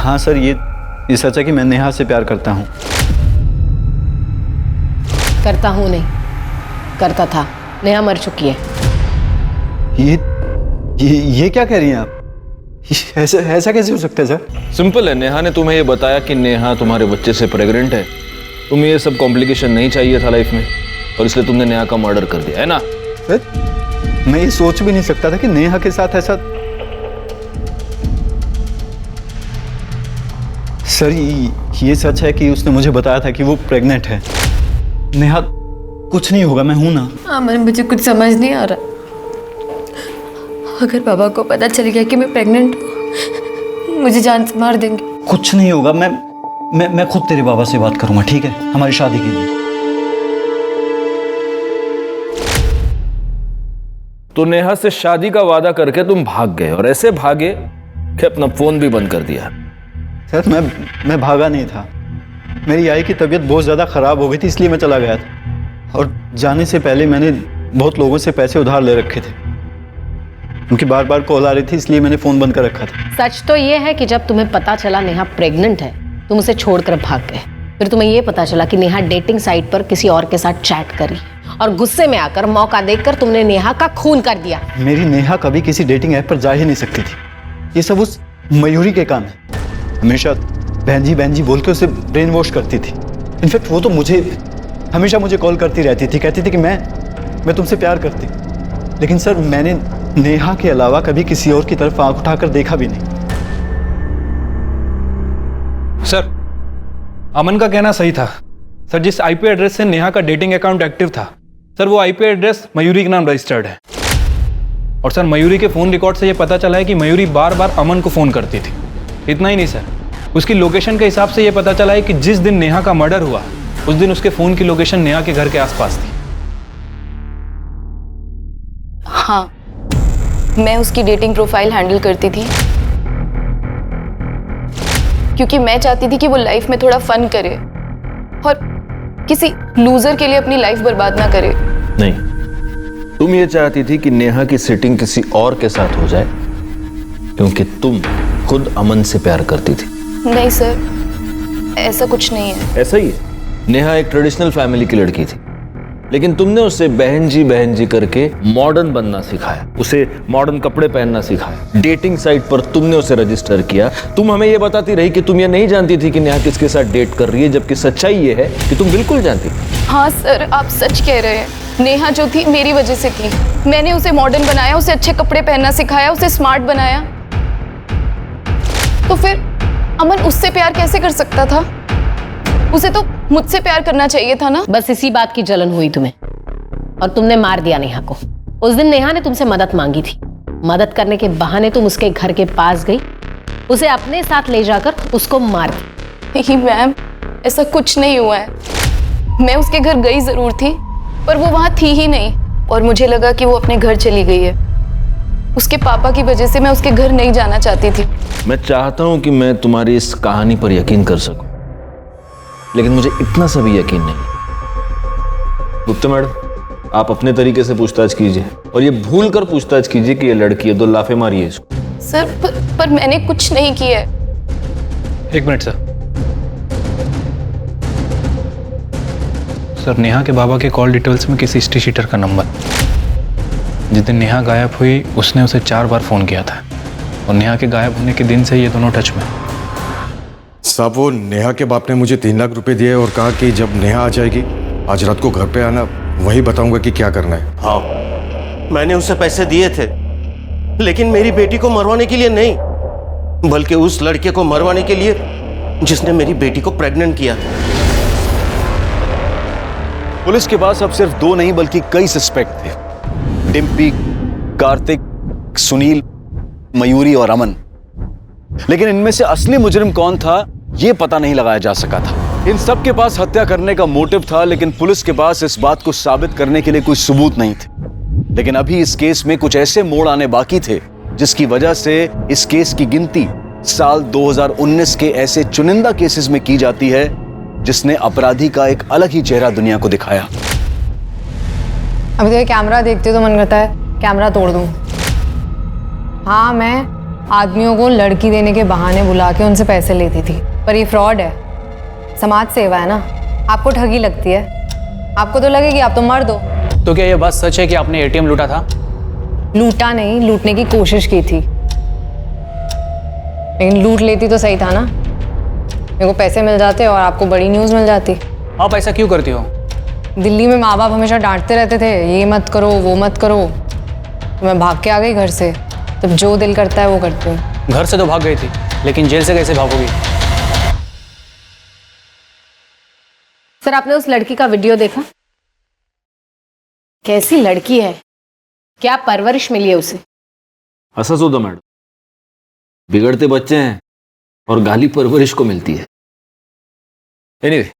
हाँ सर, ये सच है कि मैं नेहा से प्यार करता हूँ। करता हूँ नहीं, करता था। नेहा मर चुकी है। ये क्या कह रही हैं आप? ऐसा कैसे हो सकता है सर? सिंपल है, नेहा ने तुम्हें ये बताया कि नेहा तुम्हारे बच्चे से प्रेग्नेंट है। तुम्हें ये सब कॉम्प्लिकेशन नहीं चाहिए था लाइफ में, और इसलिए तुमने नेहा का मर्डर कर दिया है ना? सर मैं ये सोच भी नहीं सकता था कि नेहा के साथ ऐसा। सर ये सच है कि उसने मुझे बताया था कि वो प्रेग्नेंट है। नेहा कुछ नहीं होगा, मैं हूं ना। अमन मुझे कुछ समझ नहीं आ रहा। अगर पापा को पता चल गया कि मैं प्रेग्नेंट हूँ, मुझे जान से मार देंगे। कुछ नहीं होगा, मैं खुद तेरे बाबा से बात करूंगा, ठीक है? हमारी शादी के लिए। तो नेहा से शादी का वादा करके तुम भाग गए, और ऐसे भागे कि अपना फोन भी बंद कर दिया। सर मैं भागा नहीं था। मेरी आई की तबीयत बहुत ज़्यादा ख़राब हो गई थी, इसलिए मैं चला गया था। और जाने से पहले मैंने बहुत लोगों से पैसे उधार ले रखे थे। उनकी बार बार कॉल आ रही थी, इसलिए मैंने फ़ोन बंद कर रखा था। सच तो ये है कि जब तुम्हें पता चला नेहा प्रेग्नेंट है, तुम उसे छोड़कर भाग गए। फिर तुम्हें ये पता चला कि नेहा डेटिंग साइट पर किसी और के साथ चैट कर रही है, और गुस्से में आकर, मौका देखकर तुमने नेहा का खून कर दिया। मेरी नेहा कभी किसी डेटिंग ऐप पर जा ही नहीं सकती थी। ये सब उस मयूरी के काम है। हमेशा बहन जी बोल के उसे ब्रेन वॉश करती थी। इनफैक्ट वो तो हमेशा मुझे कॉल करती रहती थी, कहती थी कि मैं तुमसे प्यार करती। लेकिन सर मैंने नेहा के अलावा कभी किसी और की तरफ आंख उठाकर देखा भी नहीं। सर अमन का कहना सही था। सर जिस आईपी एड्रेस से नेहा का डेटिंग अकाउंट एक्टिव था, सर वो आईपी एड्रेस मयूरी के नाम रजिस्टर्ड है। और सर मयूरी के फ़ोन रिकॉर्ड से ये पता चला है कि मयूरी बार बार अमन को फ़ोन करती थी। इतना ही नहीं सर, उसकी लोकेशन के हिसाब से ये पता चला है कि जिस दिन नेहा का मर्डर हुआ, उस दिन उसके फ़ोन की लोकेशन नेहा के घर के आसपास थी। हाँ, मैं उसकी डेटिंग प्रोफाइल हैंडल करती थी, क्योंकि मैं चाहती थी कि वो लाइफ में थोड़ा फन करे और किसी लूजर के लिए अपनी लाइफ बर्बाद ना करे। नहीं, तुम ये चाहती थी कि नेहा की सेटिंग किसी और के साथ हो जाए, क्योंकि तुम खुद अमन से प्यार करती थी। नहीं सर, ऐसा कुछ नहीं है। ऐसा ही है। नेहा एक ट्रेडिशनल फैमिली की लड़की थी, लेकिन तुमने उसे बहन जी करके मॉडर्न बनना सिखाया, उसे मॉडर्न कपड़े पहनना सिखाया। डेटिंग साइट पर तुमने उसे रजिस्टर किया। तुम हमें यह बताती रही कि तुम ये नहीं जानती थी कि नेहा किसके साथ डेट कर रही है, जबकि सच्चाई ये है कि तुम बिल्कुल जानती थी। हाँ सर, आप सच कह रहे हैं। नेहा जो थी मेरी वजह से थी। मैंने उसे मॉडर्न बनाया, उसे अच्छे कपड़े पहनना सिखाया, उसे स्मार्ट बनाया। तो फिर अमन उससे प्यार कैसे कर सकता था? उसे तो मुझसे प्यार करना चाहिए था ना। बस इसी बात की जलन हुई तुम्हें, और तुमने मार दिया नेहा को। उस दिन नेहा ने तुमसे मदद मांगी थी। मदद करने के बहाने तुम उसके घर के पास गई, उसे अपने साथ ले जाकर उसको मार दी। नहीं मैम, ऐसा कुछ नहीं हुआ है। मैं उसके घर गई जरूर थी, पर वो वहां थी ही नहीं, और मुझे लगा कि वो अपने घर चली गई है। उसके पापा की वजह से मैं उसके घर नहीं जाना चाहती थी। मैं चाहता हूं कि मैं तुम्हारी इस कहानी पर यकीन कर सकूं, लेकिन मुझे इतना सा भी यकीन नहीं। गुप्ता मैडम, आप अपने तरीके से पूछताछ कीजिए, और ये भूल कर पूछताछ कीजिए कि ये लड़की है, 2 लाफे मारिए इसको। सर पर मैंने कुछ नहीं किया है। 1 मिनट सर। सर नेहा के बाबा के कॉल डिटेल्स में किसी हिस्ट्री शीटर का नंबर। जिस दिन नेहा गायब हुई, उसने उसे 4 बार फ़ोन किया था, और नेहा के गायब होने के दिन से ये दोनों टच में। साहब, वो नेहा के बाप ने मुझे 3 लाख रुपए दिए और कहा कि जब नेहा आ जाएगी आज रात को घर पे आना, वही बताऊंगा कि क्या करना है। हाँ, मैंने उसे पैसे दिए थे, लेकिन मेरी बेटी को मरवाने के लिए नहीं, बल्कि उस लड़के को मरवाने के लिए जिसने मेरी बेटी को प्रेग्नेंट किया था। पुलिस के पास अब सिर्फ 2 नहीं बल्कि कई सस्पेक्ट थे। डिम्पी, कार्तिक, सुनील, मयूरी और अमन। लेकिन इनमें से असली मुजरिम कौन था यह पता नहीं लगाया जा सका था। इन सब के पास हत्या करने का मोटिव था, लेकिन पुलिस के पास इस बात को साबित करने के लिए कोई सबूत नहीं थे। लेकिन अभी इस केस में कुछ ऐसे मोड़ आने बाकी थे जिसकी वजह से इस केस की गिनती साल 2019 के ऐसे चुनिंदा केसेस में की जाती है जिसने अपराधी का एक अलग ही चेहरा दुनिया को दिखाया। अभी तो ये कैमरा देखते हो तो मन करता है कैमरा तोड़ दूं। हाँ, मैं आदमियों को लड़की देने के बहाने बुला के उनसे पैसे लेती थी, पर ये फ्रॉड है, समाज सेवा है ना। आपको ठगी लगती है, आपको तो लगेगी आप तो मर्द हो। तो क्या ये बात सच है कि आपने एटीएम लूटा था? लूटा नहीं, लूटने की कोशिश की थी, लेकिन लूट लेती तो सही था ना। मेरे को पैसे मिल जाते और आपको बड़ी न्यूज़ मिल जाती। आप ऐसा क्यों करती हो? दिल्ली में माँ बाप हमेशा डांटते रहते थे, ये मत करो वो मत करो, तो मैं भाग के आ गई घर से। तब जो दिल करता है वो करती हूँ। घर से तो भाग गई थी, लेकिन जेल से कैसे भागोगी? सर, आपने उस लड़की का वीडियो देखा? कैसी लड़की है, क्या परवरिश मिली है उसे। हंसस होता मैडम, बिगड़ते बच्चे हैं और गाली परवरिश को मिलती है। एनीवे,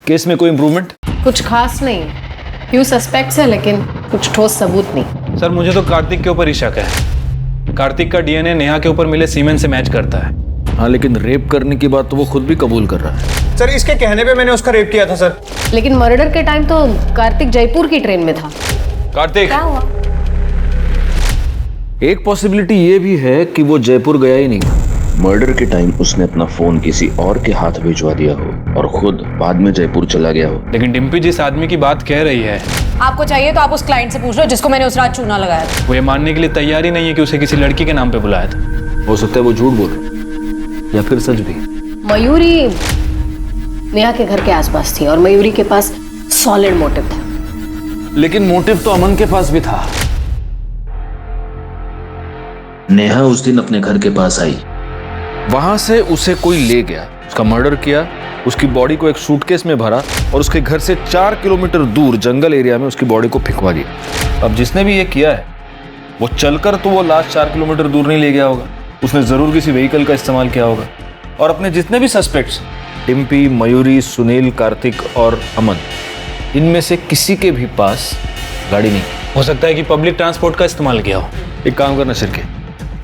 केस में कोई इंप्रूवमेंट? कुछ खास नहीं है, फ्यू सस्पेक्ट्स है लेकिन कुछ ठोस सबूत नहीं। सर, मुझे तो कार्तिक के ऊपर ही शक है। कार्तिक का डीएनए नेहा के ऊपर मिले सीमेन से मैच करता है। हाँ, लेकिन रेप करने की बात तो वो खुद भी कबूल कर रहा है। सर, इसके कहने पे मैंने उसका रेप किया था सर। लेकिन मर्डर के टाइम तो कार्तिक जयपुर की ट्रेन में था। कार्तिक क्या हुआ? एक पॉसिबिलिटी ये भी है कि वो जयपुर गया ही नहीं। मर्डर के टाइम उसने अपना फोन किसी और के हाथ भिजवा दिया हो और खुद बाद में जयपुर चला गया हो। लेकिन डिम्पी जिस आदमी की बात कह रही है, आपको चाहिए तो आप उस क्लाइंट से पूछ लो जिसको मैंने उस रात चूना लगाया था। वो ये मानने के लिए तैयार ही नहीं है कि उसे किसी लड़की के नाम पे बुलाया था। हो सकता है वो झूठ बोल रहा या फिर सच भी। मयूरी नेहा के घर के आसपास थी और मयूरी के पास सॉलिड मोटिव था। लेकिन मोटिव तो अमन के पास भी था। नेहा उस दिन अपने घर के पास आई, वहां से उसे कोई ले गया, उसका मर्डर किया, उसकी बॉडी को एक सूटकेस में भरा और उसके घर से 4 किलोमीटर दूर जंगल एरिया में उसकी बॉडी को फेंकवा दिया। अब जिसने भी ये किया है वो चलकर तो वो लास्ट 4 किलोमीटर दूर नहीं ले गया होगा, उसने जरूर किसी व्हीकल का इस्तेमाल किया होगा। और अपने जितने भी सस्पेक्ट्स, डिम्पी, मयूरी, सुनील, कार्तिक और अमन, इनमें से किसी के भी पास गाड़ी नहीं। हो सकता है कि पब्लिक ट्रांसपोर्ट का इस्तेमाल किया हो। एक काम करना शिरके,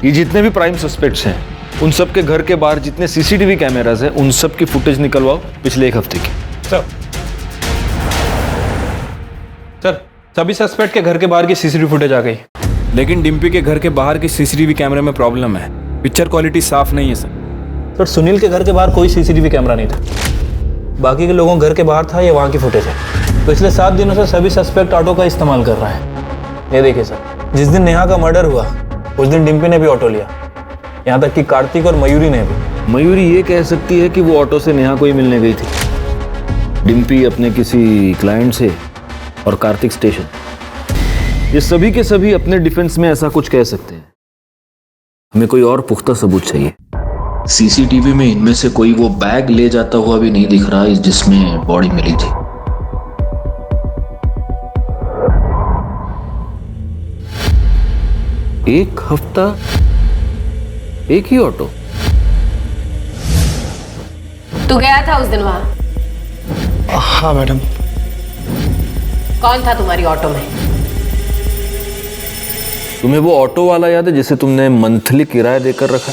ये जितने भी प्राइम सस्पेक्ट्स हैं उन सब के घर के बाहर जितने सीसीटीवी कैमरास हैं उन सब की फुटेज निकलवाओ पिछले 1 हफ्ते की। सर, सभी सस्पेक्ट के घर के बाहर की सीसीटीवी फुटेज आ गई, लेकिन डिम्पी के घर के बाहर की सीसीटीवी कैमरे में प्रॉब्लम है। पिक्चर क्वालिटी साफ नहीं है सर। सुनील के घर के बाहर कोई सीसीटीवी कैमरा नहीं था, बाकी के लोगों के घर के बाहर था। ये वहाँ की फुटेज है। पिछले 7 दिनों से सभी सस्पेक्ट ऑटो का इस्तेमाल कर रहा है। ये देखिए सर, जिस दिन नेहा का मर्डर हुआ उस दिन डिम्पी ने भी ऑटो लिया, यहाँ तक कि कार्तिक और मयूरी ने भी। मयूरी ये कह सकती है कि वो ऑटो से नेहा को ही मिलने गई थी, डिम्पी अपने किसी क्लाइंट से और कार्तिक स्टेशन। ये सभी के सभी अपने डिफेंस में ऐसा कुछ कह सकते हैं। हमें कोई और पुख्ता सबूत चाहिए। सीसीटीवी में इनमें से कोई वो बैग ले जाता हुआ भी नहीं दिख रहा जिसमें बॉडी मिली थी। एक हफ्ता एक ही ऑटो? तू गया था उस दिन वहां? हाँ मैडम। कौन था तुम्हारी ऑटो में? तुम्हें वो ऑटो वाला याद है जिसे तुमने मंथली किराया देकर रखा?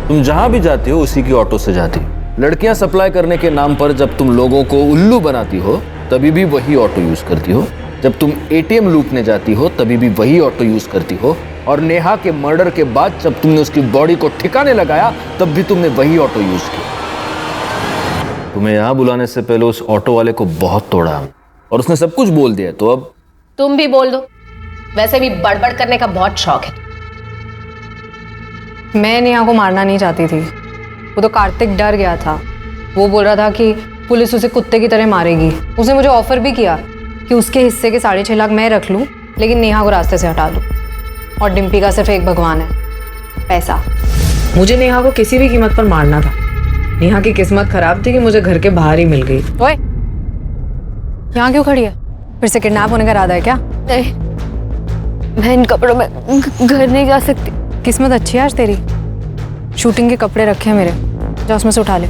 तुम जहां भी जाती हो उसी की ऑटो से जाती हो। लड़कियां सप्लाई करने के नाम पर जब तुम लोगों को उल्लू बनाती हो तभी भी वही ऑटो यूज करती हो। जब तुम एटीएम लूटने जाती हो तभी भी वही ऑटो यूज करती हो। और नेहा के मर्डर के बाद जब तुमने उसकी बॉडी को ठिकाने लगाया तब भी तुमने वही ऑटो यूज किया। तुम्हें यहां बुलाने से पहले उस ऑटो वाले को बहुत तोड़ा और उसने सब कुछ बोल दिया, तो अब तुम भी बोल दो। वैसे भी बड़बड़ करने का बहुत शौक है। मैं नेहा को मारना नहीं चाहती थी, वो तो कार्तिक डर गया था। वो बोल रहा था कि पुलिस उसे कुत्ते की तरह मारेगी। उसने मुझे ऑफर भी किया कि उसके हिस्से के 6.5 लाख मैं रख लूं, लेकिन नेहा को रास्ते से हटा दूं। और डिम्पी का सिर्फ एक भगवान है, पैसा। मुझे नेहा को किसी भी कीमत पर मारना था। नेहा की किस्मत खराब थी कि मुझे घर के बाहर ही मिल गई। ओए, यहाँ क्यों खड़ी है? फिर से किडनैप होने का इरादा है क्या? नहीं, मैं इन कपड़ों में घर नहीं जा सकती। किस्मत अच्छी है आज तेरी। शूटिंग के कपड़े रखे हैं मेरे, जा उसमें से उठा ले।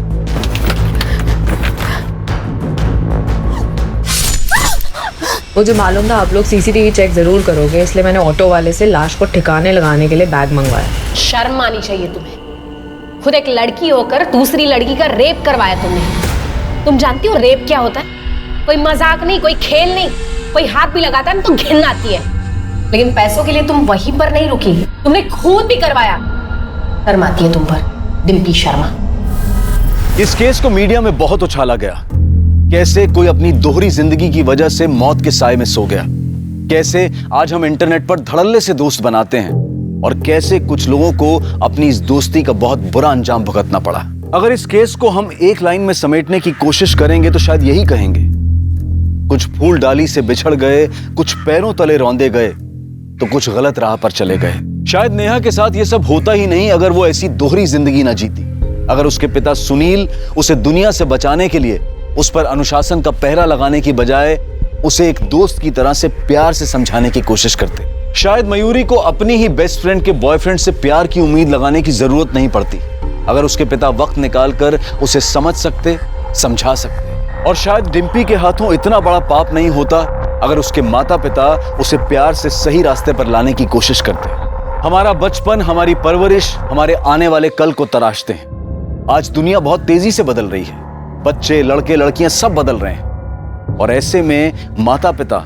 मुझे मालूम था आप लोग सीसीटीवी चेक जरूर करोगे, इसलिए मैंने ऑटो वाले से लाश को ठिकाने लगाने के लिए बैग मंगवाया। शर्म आनी चाहिए तुम्हें। खुद एक लड़की होकर दूसरी लड़की का रेप करवाया तुमने। तुम जानती हो रेप क्या होता है? कोई मजाक नहीं, कोई खेल नहीं। कोई हाथ भी लगाता है ना तो घिन आती है। लेकिन पैसों के लिए तुम वहीं पर नहीं रुकी, तुमने खून भी करवाया। शर्म आती है तुम पर, डिम्पी शर्मा। इस केस को मीडिया में बहुत उछाला गया। कैसे कोई अपनी दोहरी जिंदगी की वजह से मौत के साए में सो गया, कैसे आज हम इंटरनेट पर धड़ल्ले से दोस्त बनाते हैं, और कैसे कुछ लोगों को अपनी इस दोस्ती का बहुत बुरा अंजाम भुगतना पड़ा। अगर इस केस को हम एक लाइन में समेटने की कोशिश करेंगे तो शायद यही कहेंगे, कुछ फूल डाली से बिछड़ गए, कुछ पैरों तले रौंदे गए, तो कुछ गलत राह पर चले गए। शायद नेहा के साथ यह सब होता ही नहीं अगर वो ऐसी दोहरी जिंदगी ना जीती, अगर उसके पिता सुनील उसे दुनिया से बचाने के लिए उस पर अनुशासन का पहरा लगाने की बजाय उसे एक दोस्त की तरह से प्यार से समझाने की कोशिश करते। शायद मयूरी को अपनी ही बेस्ट फ्रेंड के बॉयफ्रेंड से प्यार की उम्मीद लगाने की जरूरत नहीं पड़ती, अगर उसके पिता वक्त निकालकर उसे समझ सकते, समझा सकते। और शायद डिम्पी के हाथों इतना बड़ा पाप नहीं होता अगर उसके माता पिता उसे प्यार से सही रास्ते पर लाने की कोशिश करते। हमारा बचपन, हमारी परवरिश हमारे आने वाले कल को तराशते हैं। आज दुनिया बहुत तेजी से बदल रही है, बच्चे, लड़के, लड़कियां सब बदल रहे हैं, और ऐसे में माता पिता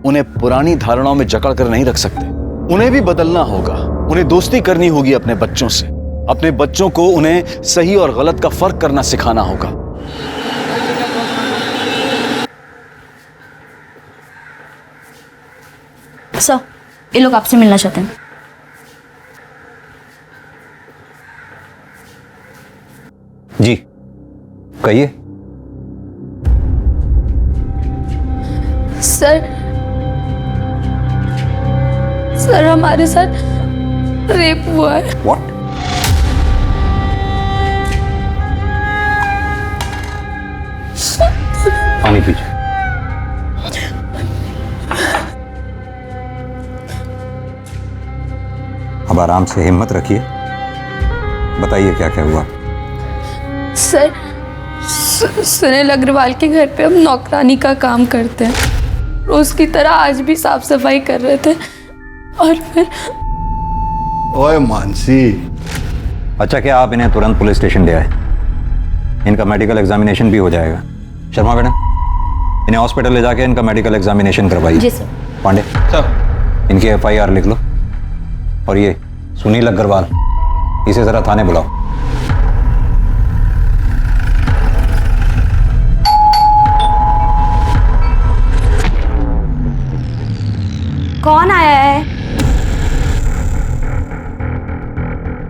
उन्हें पुरानी धारणाओं में जकड़ कर नहीं रख सकते। उन्हें भी बदलना होगा, उन्हें दोस्ती करनी होगी अपने बच्चों से। अपने बच्चों को उन्हें सही और गलत का फर्क करना सिखाना होगा। सर, ये लोग आपसे मिलना चाहते हैं। जी कहिए। सर हमारे साथ रेप हुआ है। व्हाट? पानी पीजिए। अब आराम से हिम्मत रखिए, बताइए क्या क्या हुआ। सर, सुनील अग्रवाल के घर पे हम नौकरानी का काम करते हैं। रोज की तरह आज भी साफ सफाई कर रहे थे और फिर। ओए मानसी। अच्छा, क्या आप इन्हें तुरंत पुलिस स्टेशन ले आए? इनका मेडिकल एग्जामिनेशन भी हो जाएगा। शर्मा मैडम, इन्हें हॉस्पिटल ले जाके इनका मेडिकल एग्जामिनेशन करवाइए। जी सर। पांडे सर, इनकी FIR लिख लो। और ये सुनील अग्रवाल, इसे जरा थाने बुलाओ। कौन आया है?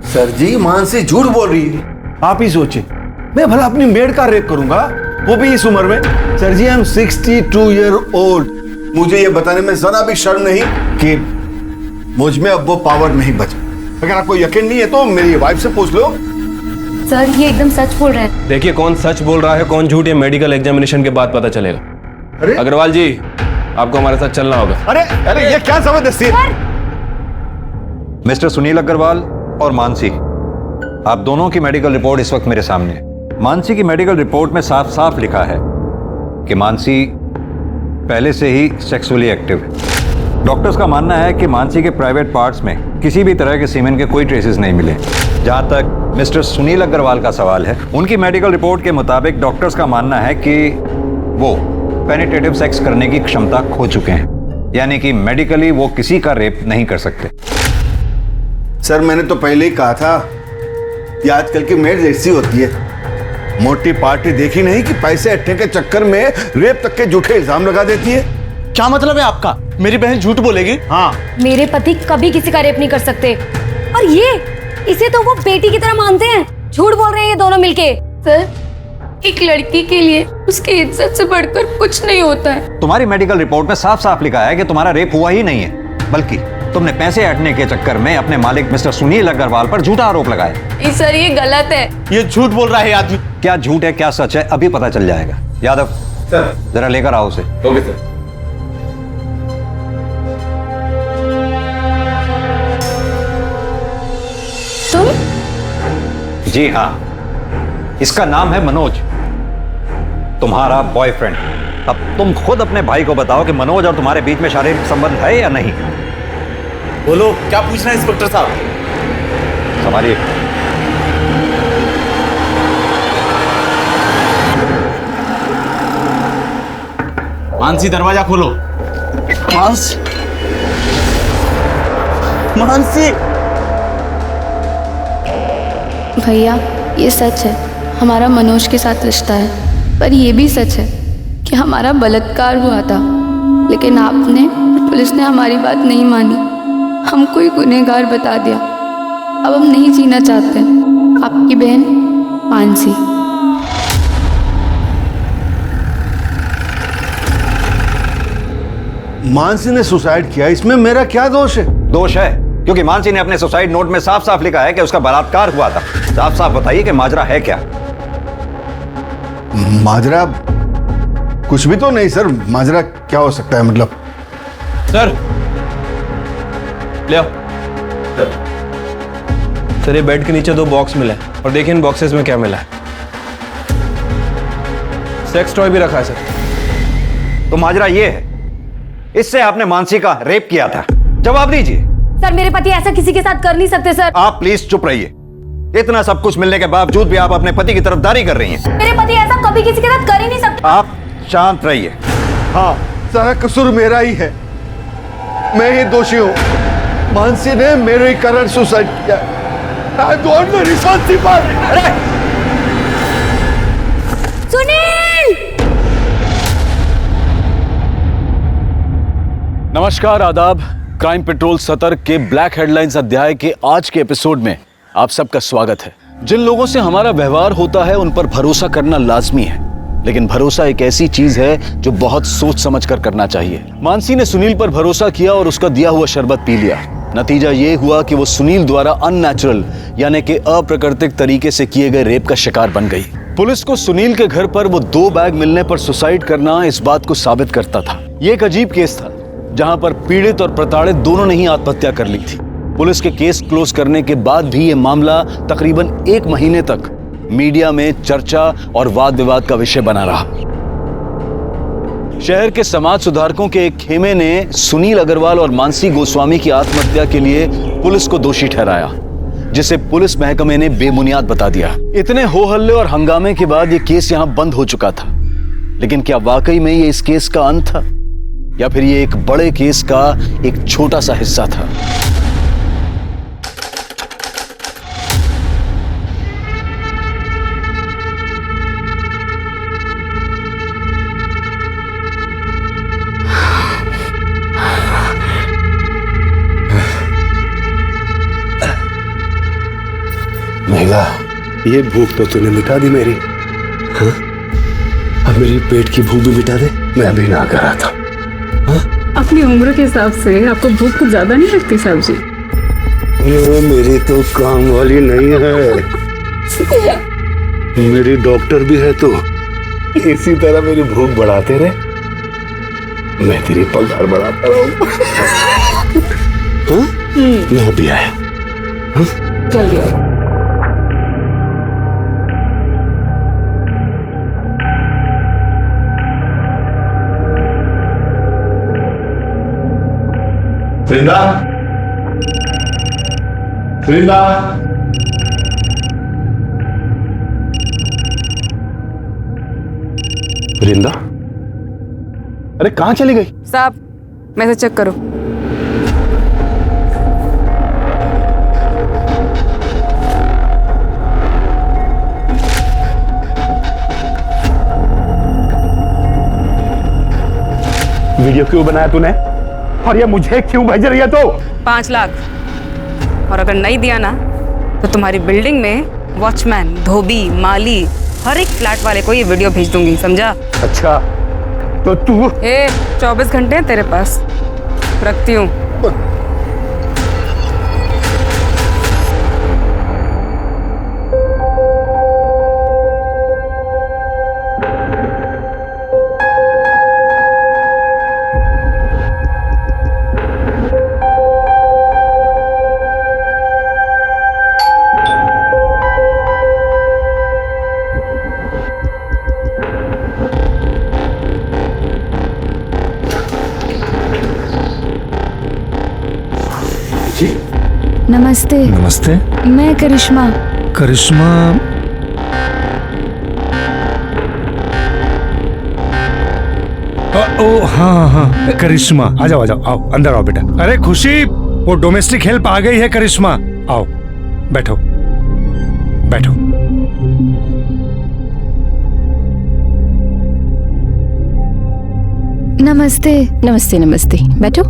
सर जी, मानसी झूठ बोल रही है। आप ही सोचिए, मैं भला अपनी मेड का रेप करूंगा, वो भी इस उम्र में। सर जी, आई एम 62 ईयर ओल्ड। मुझे ये बताने में जरा भी शर्म नहीं कि मुझ में अब वो पावर नहीं बचा। अगर आपको यकीन नहीं है तो मेरी वाइफ से पूछ लो। सर, ये एकदम सच बोल रहे हैं। देखिए, कौन सच बोल रहा है कौन झूठ, ये मेडिकल एग्जामिनेशन के बाद पता चलेगा। अरे अग्रवाल जी, आपको हमारे साथ चलना होगा। अरे ये क्या जबरदस्ती है? मिस्टर सुनील अग्रवाल और मानसी, आप दोनों की मेडिकल रिपोर्ट इस वक्त मेरे सामने है। मानसी की मेडिकल रिपोर्ट में साफ साफ लिखा है कि मानसी पहले से ही सेक्सुअली एक्टिव है। डॉक्टर्स का मानना है कि मानसी के प्राइवेट पार्ट्स में किसी भी तरह के सीमेन के कोई ट्रेसेस नहीं मिले। जहां तक मिस्टर सुनील अग्रवाल का सवाल है, उनकी मेडिकल रिपोर्ट के मुताबिक डॉक्टर्स का मानना है कि वो पेनिट्रेटिव सेक्स करने की क्षमता खो चुके हैं, यानी कि मेडिकली वो किसी का रेप नहीं कर सकते। सर, मैंने तो पहले ही कहा था, ये आजकल की मेड ऐसी होती है। मोटी पार्टी देखी नहीं कि पैसे अट्ठे के चक्कर में रेप तक के झूठे इल्जाम लगा देती है। क्या मतलब है आपका? मेरी बहन झूठ बोलेगी? हाँ। मेरे पति कभी किसी का रेप नहीं कर सकते, और ये इसे तो वो बेटी की तरह मानते हैं। झूठ बोल रहे हैं ये दोनों मिलके। सर, एक लड़की के लिए उसकी इज्जत से बढ़कर कुछ नहीं होता है। तुम्हारी मेडिकल रिपोर्ट में साफ साफ लिखा है कि तुम्हारा रेप हुआ ही नहीं है, बल्कि तुमने पैसे हटने के चक्कर में अपने मालिक मिस्टर सुनील अग्रवाल पर झूठा आरोप लगाया। सर, ये गलत है। ये झूठ बोल रहा है आदमी। क्या झूठ है क्या सच है अभी पता चल जाएगा। यादव, सर जरा लेकर आओ उसे। Okay sir. तुम? जी हाँ, इसका नाम है मनोज, तुम्हारा बॉयफ्रेंड। अब तुम खुद अपने भाई को बताओ कि मनोज और तुम्हारे बीच में शारीरिक संबंध है या नहीं। बोलो, क्या पूछना है इंस्पेक्टर साहब? संभालिए। मानसी, दरवाजा खोलो। मानसी। भैया, ये सच है, हमारा मनोज के साथ रिश्ता है, पर ये भी सच है कि हमारा बलात्कार हुआ था, लेकिन आपने, पुलिस ने हमारी बात नहीं मानी, हमको ही गुनहगार बता दिया। अब हम नहीं जीना चाहते। आपकी बहन मानसी। मानसी ने सुसाइड किया, इसमें मेरा क्या दोष है? दोष है, क्योंकि मानसी ने अपने सुसाइड नोट में साफ साफ लिखा है कि उसका बलात्कार हुआ था। साफ साफ बताइए कि माजरा है क्या? माजरा कुछ भी तो नहीं सर। माजरा क्या हो सकता है मतलब? सर ले आओ। सर ये बेड के नीचे 2 बॉक्स मिला है और देखिए इन बॉक्सेस में क्या मिला है। सेक्स टॉय भी रखा है सर। तो माजरा ये है, इससे आपने मानसी का रेप किया था। जवाब दीजिए। सर, मेरे पति ऐसा किसी के साथ कर नहीं सकते सर। आप प्लीज चुप रहिए। इतना सब कुछ मिलने के बावजूद भी आप अपने पति की तरफदारी कर रही हैं। मेरे पति ऐसा कभी किसी के साथ कर ही नहीं सकते। आप शांत रहिए। हाँ, सारा कसूर मेरा ही है, मैं ही दोषी हूँ। मानसी ने मेरे कारण सुसाइड किया। I don't know responsible। Sunil! नमस्कार, आदाब। क्राइम पेट्रोल सतर्क के ब्लैक हेडलाइंस अध्याय के आज के एपिसोड में आप सबका स्वागत है। जिन लोगों से हमारा व्यवहार होता है उन पर भरोसा करना लाजमी है, लेकिन भरोसा एक ऐसी चीज है जो बहुत सोच समझ कर करना चाहिए। मानसी ने सुनील पर भरोसा किया और उसका दिया हुआ शरबत पी लिया। नतीजा ये हुआ कि वो सुनील द्वारा अननेचुरल यानी कि अप्राकृतिक तरीके से किए गए रेप का शिकार बन गई। पुलिस को सुनील के घर पर वो 2 बैग मिलने पर सुसाइड करना इस बात को साबित करता था। ये एक अजीब केस था जहां पर पीड़ित और प्रताड़ित दोनों ने ही आत्महत्या कर ली थी। पुलिस के केस क्लोज करने के बाद भी ये मामला तकरीबन 1 महीने तक मीडिया में चर्चा और वाद विवाद का विषय बना रहा। शहर के समाज सुधारकों के एक खेमे ने सुनील अग्रवाल और मानसी गोस्वामी की आत्महत्या के लिए पुलिस को दोषी ठहराया, जिसे पुलिस महकमे ने बेबुनियाद बता दिया। इतने हो हल्ले और हंगामे के बाद ये केस यहां बंद हो चुका था, लेकिन क्या वाकई में ये इस केस का अंत था या फिर ये एक बड़े केस का एक छोटा सा हिस्सा था? मेघा, ये भूख तो तूने मिटा दी मेरी। हाँ? अब मेरी पेट की भूख भी मिटा दे। मैं अभी ना कर रहा था। हाँ? अपनी उम्र के हिसाब से आपको भूख कुछ ज्यादा नहीं लगती साहब जी? ये मेरी तो काम वाली नहीं है, मेरी डॉक्टर भी है। तो इसी तरह मेरी भूख बढ़ाते रहे, मैं तेरी पगार बढ़ाता रहूं। हाँ? मैं अभी आया। हाँ? जल्दी आओ। वृंदा, वृंदा, वृंदा, अरे कहाँ चली गई? साहब मैसेज चेक करो। वीडियो क्यों बनाया तूने? और ये मुझे क्यों भेज रही है? तो 5 लाख, और अगर नहीं दिया ना तो तुम्हारी बिल्डिंग में वॉचमैन, धोबी, माली, हर एक फ्लैट वाले को ये वीडियो भेज दूंगी, समझा? अच्छा, तो तू 24 घंटे हैं तेरे पास, रखती हूँ। जी नमस्ते। नमस्ते। मैं करिश्मा। करिश्मा, ओ हाँ हाँ करिश्मा, आ जाओ आओ, अंदर आओ बेटा। अरे खुशी, वो डोमेस्टिक हेल्प आ गई है करिश्मा, आओ बैठो बैठो। नमस्ते। नमस्ते नमस्ते, बैठो।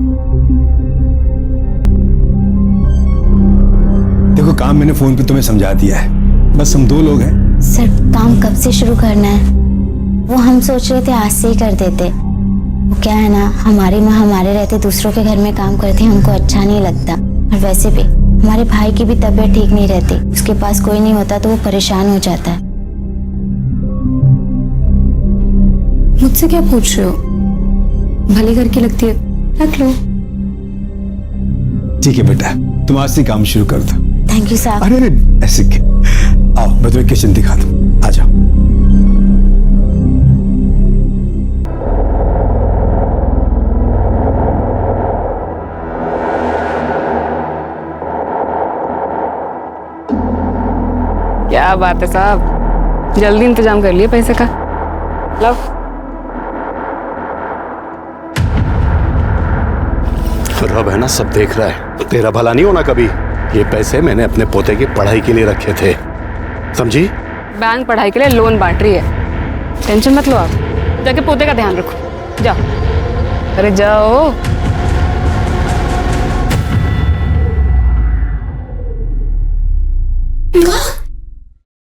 देखो काम मैंने फोन पे तुम्हें समझा दिया है, बस हम 2 लोग हैं। सर काम कब से शुरू करना है? वो हम सोच रहे थे आज से ही कर देते। वो क्या है ना, हमारी माँ हमारे रहते दूसरों के घर में काम करती है, हमको अच्छा नहीं लगता। और वैसे भी हमारे भाई की भी तबीयत ठीक नहीं रहती, उसके पास कोई नहीं होता तो वो परेशान हो जाता है। मुझसे क्या पूछ रहे हो? भले घर की लगती है, रख लो। ठीक है बेटा, तुम आज से काम शुरू कर दो। थैंक यू साहब। अरे ऐसे क्या, आओ मैं तुम्हें किचन दिखा दूं, आ जाओ। क्या बात है साहब, जल्दी इंतजाम कर लिए पैसे का। लो। रब है ना, सब देख रहा है। तेरा भला नहीं होना कभी। ये पैसे मैंने अपने पोते की पढ़ाई के लिए रखे थे, समझी? बैंक पढ़ाई के लिए लोन बांट रही है, टेंशन मत लो आप। जाके पोते का ध्यान रखो, जाओ। अरे जाओ।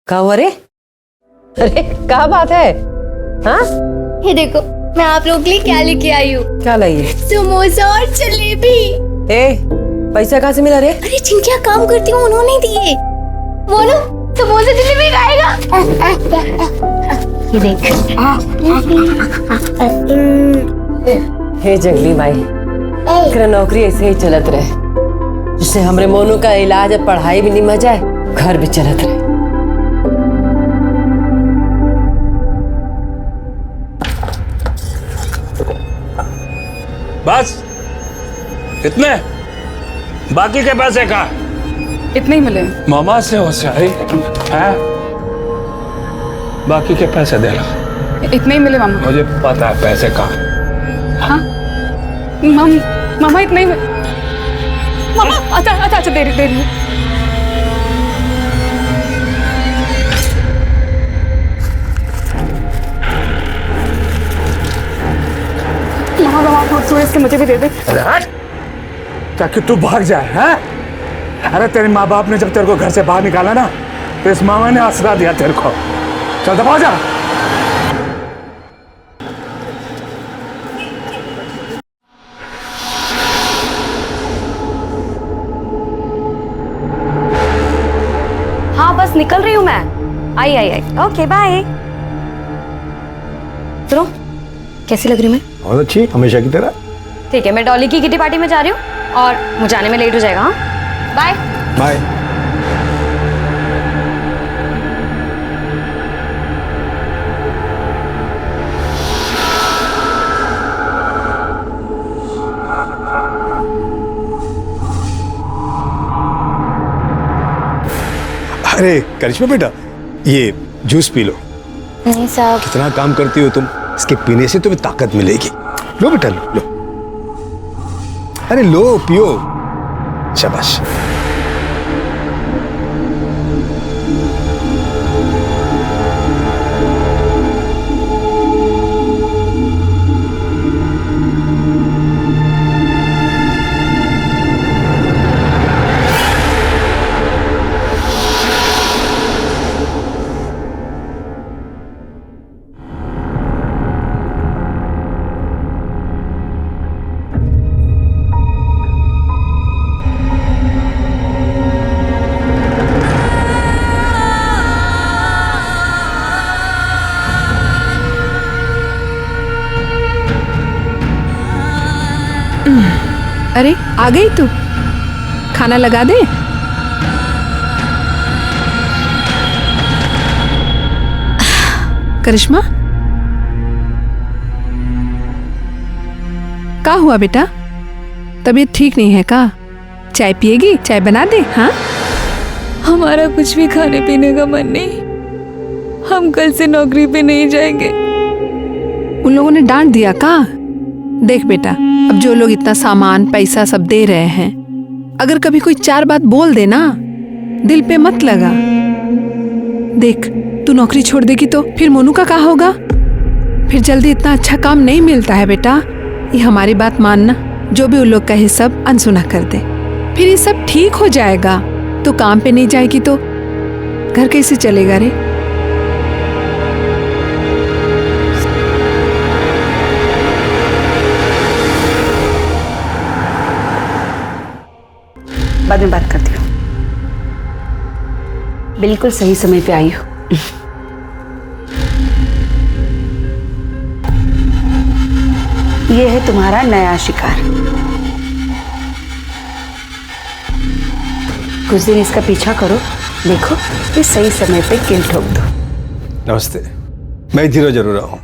क्या हुआ रे? अरे क्या बात है? हाँ? ये देखो मैं आप लोगों के लिए क्या लेके आई हूँ। क्या लाई है? समोसा और जलेबी। पैसा कहाँ से मिला रे? अरे जिनके यहाँ काम करती हूँ उन्होंने दिए। वो ना समोसा जलेबी खाएगा। ये देख। हे जंगली माई, तेरा नौकरी ऐसे ही चलत रहे, जिससे हमरे मोनू का इलाज और पढ़ाई भी निमह जाए, घर भी चलत रहे। बस इतने, बाकी के पैसे का इतने ही मिले। मामा से होशियारी है, बाकी के पैसे दे रहा। इतने ही मिले मामा। मुझे पता है पैसे का। हाँ मामा इतने ही मामा। अच्छा दे रही हूँ। इसके मुझे भी दे दे। ताकि तू भाग जाए। हैं? अरे तेरे माँ बाप ने जब तेरे को घर से बाहर निकाला ना, तो इस मामा ने आसरा दिया तेरे को। चल दबा जा। हाँ बस निकल रही हूँ मैं। आई। Okay bye. सुनो, कैसी लग रही मैं? बहुत अच्छी, हमेशा की तरह। ठीक है, मैं डॉली की किटी पार्टी में जा रही हूँ और मुझे आने में लेट हो जाएगा। हाँ बाय बाय। अरे करिश्मा बेटा, ये जूस पी लो। नहीं साहब। कितना काम करती हो तुम, इसके पीने से तुम्हें ताकत मिलेगी। लो बेटा लो। अरे लो, पियो। शाबाश। अरे आ गई तू, खाना लगा दे। करिश्मा, क्या हुआ बेटा? तबीयत ठीक नहीं है का? चाय पिएगी? चाय बना दे? हाँ, हमारा कुछ भी खाने पीने का मन नहीं, हम कल से नौकरी पे नहीं जाएंगे। उन लोगों ने डांट दिया का? देख बेटा, अब जो लोग इतना सामान पैसा सब दे रहे हैं, अगर कभी कोई चार बात बोल दे ना, दिल पे मत लगा। देख, तू नौकरी छोड़ देगी तो फिर मोनू का क्या होगा? फिर जल्दी इतना अच्छा काम नहीं मिलता है बेटा। ये हमारी बात मानना, जो भी उन लोग कहे सब अनसुना कर दे, फिर ये सब ठीक हो जाएगा। तो काम पे नहीं जाएगी तो घर कैसे चलेगा रे? बाद में बात करती हूँ। बिल्कुल सही समय पे आई हो। ये है तुम्हारा नया शिकार। कुछ दिन इसका पीछा करो, देखो ये सही समय पे किल ठोक दो। नमस्ते, मैं धीरो जरूर आऊँ।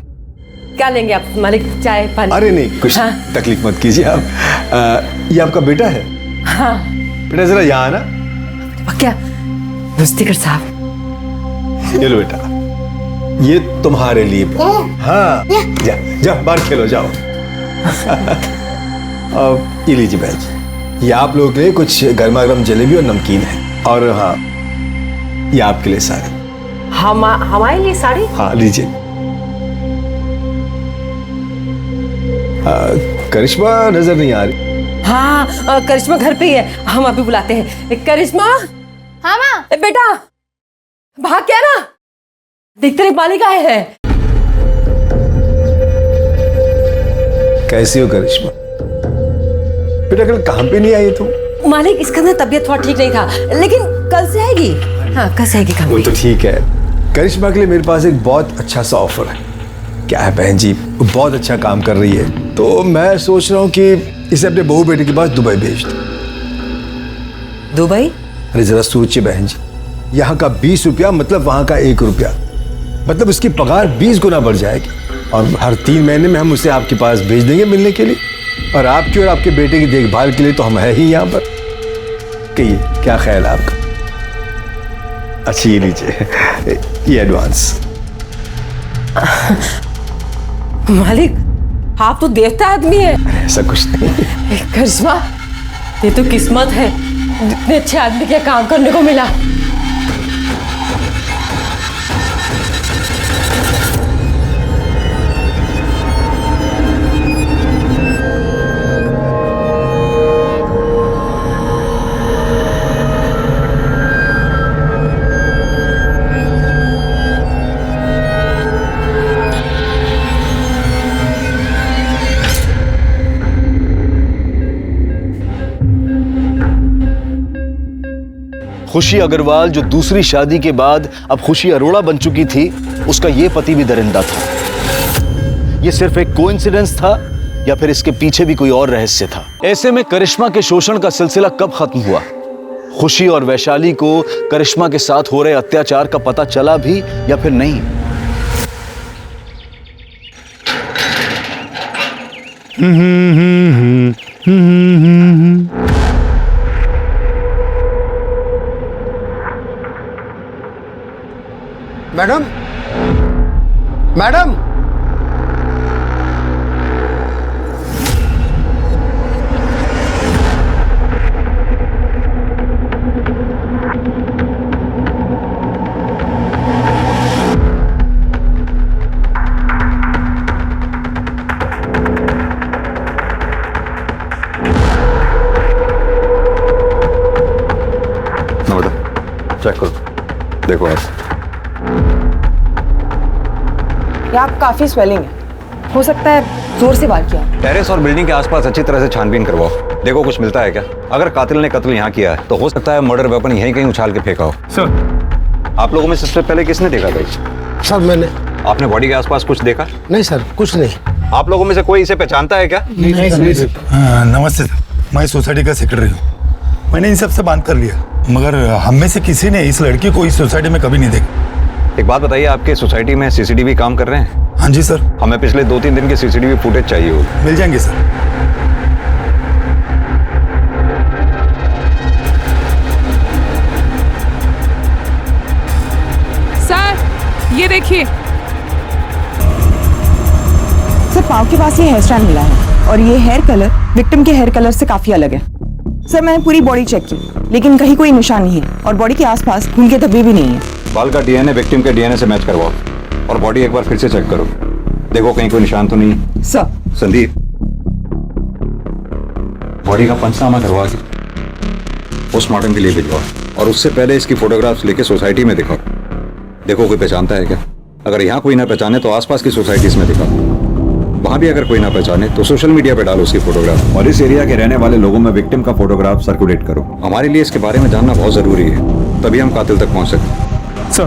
क्या लेंगे आप मालिक? चाय पानी? अरे नहीं, कुछ तकलीफ मत कीजिए आप। ये आपका बेटा है? हाँ। बेटा जरा यहाँ आना। क्या रुस्तिकर साहब? ये लो बेटा, ये तुम्हारे लिए। हाँ, जा जा बाहर खेलो, जाओ। अब ये लीजिए बहन जी, ये आप लोगों के लिए कुछ गर्मा गर्म जलेबी और नमकीन है। और हाँ, ये आपके लिए साड़ी। हमारे लिए साड़ी? हाँ लीजिए। करिश्मा नजर नहीं आ रही। हाँ, करिश्मा घर पे ही है, हम अभी बुलाते हैं। करिश्मा। हाँ माँ। बेटा भाग क्या ना, देख तेरे मालिक आए हैं। कैसी हो करिश्मा? बेटा कल काम पे नहीं आई तुम? मालिक इसका ना तबीयत थोड़ा ठीक नहीं था, लेकिन कल से आएगी। हाँ, कल से आएगी काम पे। वो तो ठीक है। करिश्मा के लिए मेरे पास एक बहुत अच्छा सा ऑफर है। क्या है बहन जी, वो बहुत अच्छा काम कर रही है, तो मैं सोच रहा हूँ कि इसे अपने बहू बेटे के पास दुबई भेज दो। दुबई? अरे जरा सोचिए बहन जी, यहाँ का 20 रुपया मतलब वहाँ का 1 रुपया, मतलब उसकी पगार 20 गुना बढ़ जाएगी। और हर 3 महीने में हम उसे आपके पास भेज देंगे मिलने के लिए, और आपकी और आपके बेटे की देखभाल के लिए तो हम है ही यहाँ पर। कहिए क्या ख्याल है आपका? अच्छी ये लीजिए, ये एडवांस। मालिक आप तो देवता आदमी है। ऐसा कुछ नहीं। करिश्मा, ये तो किस्मत है, इतने अच्छे आदमी के काम करने को मिला। खुशी अग्रवाल जो दूसरी शादी के बाद अब खुशी अरोड़ा बन चुकी थी, उसका ये पति भी दरिंदा था। ये सिर्फ एक कोइंसिडेंस था या फिर इसके पीछे भी कोई और रहस्य था? ऐसे में करिश्मा के शोषण का सिलसिला कब खत्म हुआ? खुशी और वैशाली को करिश्मा के साथ हो रहे अत्याचार का पता चला भी या फिर नहीं? मैडम, मैडम, चेक करो, देखो आप। आप काफी स्वेलिंग है, हो सकता है जोर से वार किया। टेरेस और बिल्डिंग के आसपास अच्छी तरह से छानबीन करवाओ, देखो कुछ मिलता है क्या। अगर कातिल ने कत्ल यहाँ किया है तो हो सकता है मर्डर वेपन यहीं कहीं उछाल के फेंका हो। सर, आप लोगों में सबसे पहले किसने देखा भाई? सर मैंने। आपने बॉडी के आसपास कुछ देखा? नहीं सर, कुछ नहीं। आप लोगों में से कोई इसे पहचानता है क्या? नहीं सर। नमस्ते सर, मैं सोसाइटी का सेक्रेटरी हूँ। मैंने इन सब से बात कर लिया, मगर हम में से किसी ने इस लड़की को इस सोसाइटी में कभी नहीं देखा। एक बात बताइए, आपके सोसाइटी में सीसीटीवी काम कर रहे हैं? हाँ जी सर। हमें पिछले 2-3 दिन के सीसीटीवी फुटेज चाहिए होगी। मिल जाएंगे सर। ये देखिए। सर पाँव के पास ये हेयर स्टाइल मिला है और ये हेयर कलर विक्टिम के हेयर कलर से काफी अलग है। सर मैंने पूरी बॉडी चेक की लेकिन कहीं कोई निशान नहीं है और बॉडी के आसपास खून के धब्बे भी नहीं है। बाल का डीएनए विक्टिम के डीएनए से मैच करवाओ और बॉडी एक बार फिर से चेक करो, देखो कहीं कोई निशान तो नहीं। सर संदीप, बॉडी का पंचनामा करवा के पोस्टमार्टम के लिए भिजवाओ और उससे पहले इसकी फोटोग्राफ्स लेके सोसाइटी में दिखाओ, देखो कोई पहचानता है क्या। अगर यहाँ कोई ना पहचाने तो आसपास की सोसाइटीज में दिखाओ, वहां भी अगर कोई ना पहचाने तो सोशल मीडिया पे डालो उसकी फोटोग्राफ और इस एरिया के रहने वाले लोगों में विक्टिम का फोटोग्राफ सर्कुलेट करो। हमारे लिए इसके बारे में जानना बहुत जरूरी है, तभी हम कातिल तक पहुंच सकते। सर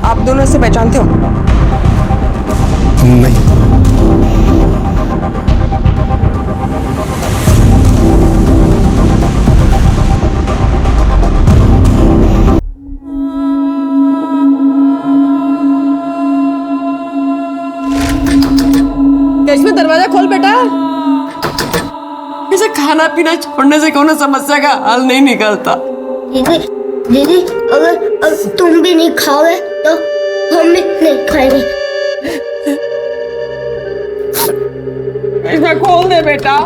आप दोनों इसे पहचानते हो? नहीं। इसमें दरवाजा खोल बेटा। इसे खाना पीना छोड़ने से कोनो समस्या का हल नहीं निकलता। दीदी अगर तुम भी नहीं खाओगे तो हम भी नहीं खाएंगे। इसे खोल दे बेटा।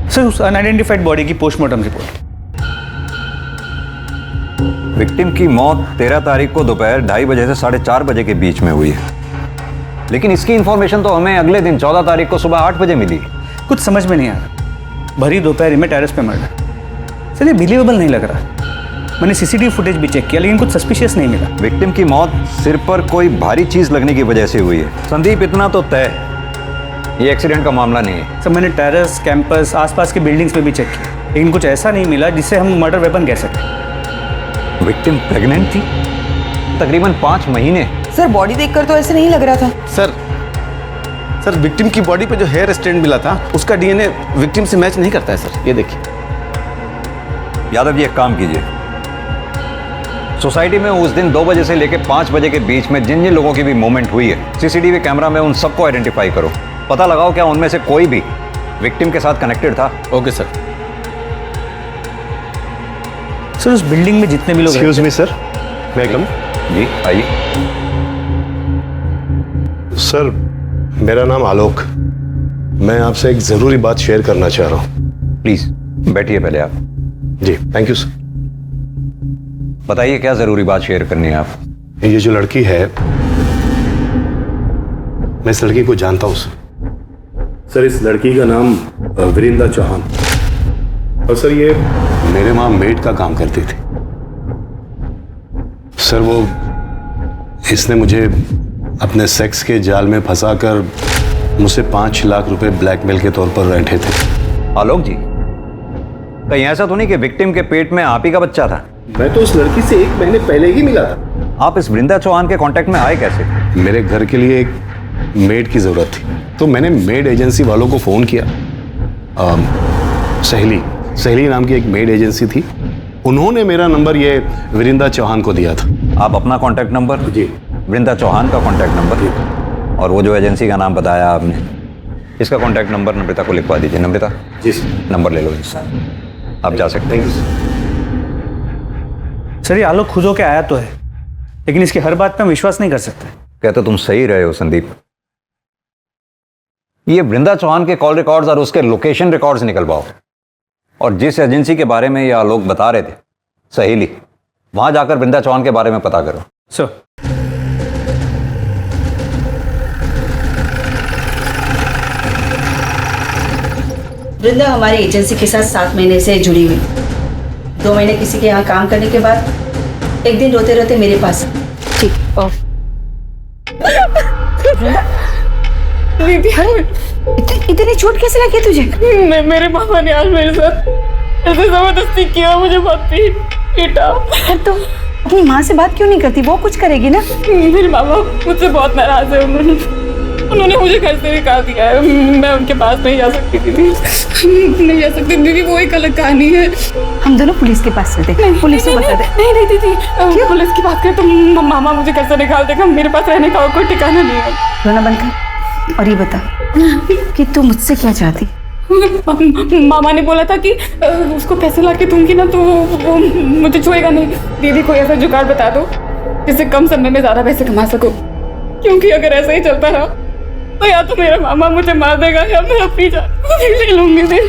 सर उस अनआइडेंटिफाइड बॉडी की पोस्टमार्टम रिपोर्ट। विक्टिम की मौत 13 तारीख को दोपहर 2:30 बजे से 4:30 बजे के बीच में हुई है, लेकिन इसकी इंफॉर्मेशन तो हमें अगले दिन 14 तारीख को सुबह 8 बजे मिली। कुछ समझ में नहीं आ रहा, भरी दोपहर में टेरेस पे मर्डर। सर ये बिलीवेबल नहीं लग रहा। मैंने सीसीटीवी फुटेज भी चेक किया लेकिन कुछ सस्पिशियस नहीं मिला। विक्टिम की मौत सिर पर कोई भारी चीज लगने की वजह से हुई है। संदीप, इतना तो तय है ये एक्सीडेंट का मामला नहीं है। सर मैंने टेरेस, कैंपस, आसपास के बिल्डिंग्स में भी चेक किया लेकिन कुछ ऐसा नहीं मिला जिससे हम मर्डर वेपन कह सकें। विक्टिम प्रेग्नेंट थी, तकरीबन 5 महीने। सर बॉडी देखकर तो ऐसे नहीं लग रहा था। सर विक्टिम की बॉडी पे जो हेयर स्टैंड मिला था उसका डीएनए विक्टिम से मैच नहीं करता है सर, ये देखिए। यादव जी एक काम कीजिए, सोसाइटी में उस दिन 2 बजे से लेकर 5 बजे के बीच में जिन जिन लोगों की भी मूवमेंट हुई है सीसीटीवी कैमरा में उन सबको आइडेंटिफाई करो, पता लगाओ क्या उनमें से कोई भी विक्टिम के साथ कनेक्टेड था। Okay sir. सर उस बिल्डिंग में जितने भी लोग एक्सक्यूज मी सर, मैं कम। जी आइए। सर मेरा नाम आलोक, मैं आपसे एक जरूरी बात शेयर करना चाह रहा हूँ। प्लीज बैठिए पहले आप। जी थैंक यू सर। बताइए क्या जरूरी बात शेयर करनी है आप। ये जो लड़की है, मैं इस लड़की को जानता हूँ सर। इस लड़की का नाम वीरिंदा चौहान, और सर ये मेरे वहां मेड का काम करती थी। सर वो इसने मुझे अपने सेक्स के जाल में फंसाकर मुझसे 5 लाख रुपए ब्लैकमेल के तौर पर रैंठे थे। आलोक जी, कहीं ऐसा तो नहीं कि विक्टिम के पेट में आप ही का बच्चा था? मैं तो उस लड़की से 1 महीने पहले ही मिला था। आप इस वृंदा चौहान के कांटेक्ट में आए कैसे? मेरे घर के लिए एक मेड की जरूरत थी तो मैंने मेड एजेंसी वालों को फोन किया। सहेली नाम की एक मेड एजेंसी थी, उन्होंने मेरा नंबर ये वीरिंदा चौहान को दिया था। आप अपना कांटेक्ट नंबर? जी। वृंदा चौहान का कांटेक्ट नंबर और वो जो एजेंसी का नाम बताया आपने, इसका कांटेक्ट नंबर नम्रता को लिखवा दीजिए। नम्रता जी नंबर ले लो इसका, आप जा सकते हैं। सर ये आलोक खुद होके आया तो है लेकिन इसकी हर बात पे हम विश्वास नहीं कर सकते। कहते तुम सही रहे हो संदीप। ये वृंदा चौहान के कॉल रिकॉर्ड्स और उसके लोकेशन रिकॉर्ड्स निकलवाओ और जिस एजेंसी के बारे में ये आलोक बता रहे थे, सहेली, वहां जाकर वृंदा चौहान के बारे में पता करो। सर वृंदा हमारी एजेंसी के साथ 7 महीने से जुड़ी हुई। 2 महीने किसी के यहाँ काम करने के बाद एक दिन रोते रोते मेरे पास। ठीक ऑफ। इतनी चोट कैसे लगी तुझे? मेरे पापा ने आज मेरे साथ ऐसे जबरदस्ती किया, मुझे बहुत पीटा। तुम अपनी माँ से बात क्यों नहीं करती? वो कुछ करेगी ना। मेरे पापा मुझसे बहुत नाराज है। उन्होंने मुझे घर से निकाल दिया है। मैं उनके पास नहीं जा सकती दीदी, नहीं जा सकती दीदी, वो एक अलग कहानी है। हम दोनों पुलिस के पास चलते हैं, पुलिस को बता दे। नहीं नहीं दीदी, पुलिस की बात करें तो मामा मुझे घर से निकाल देगा, मेरे पास रहने का कोई ठिकाना नहीं है। रोना बंद कर और ये बता कि तू मुझसे क्या चाहती? मामा ने बोला था कि उसको पैसे ला के दूंगी ना तो वो मुझे छुएगा नहीं। दीदी कोई ऐसा जुगाड़ बता दो जिससे कम समय में ज्यादा पैसे कमा सको, क्योंकि अगर ऐसा ही चलता रहा तो या तो मेरा मामा मुझे मार देगा या मैं अपनी जान ले लूंगी।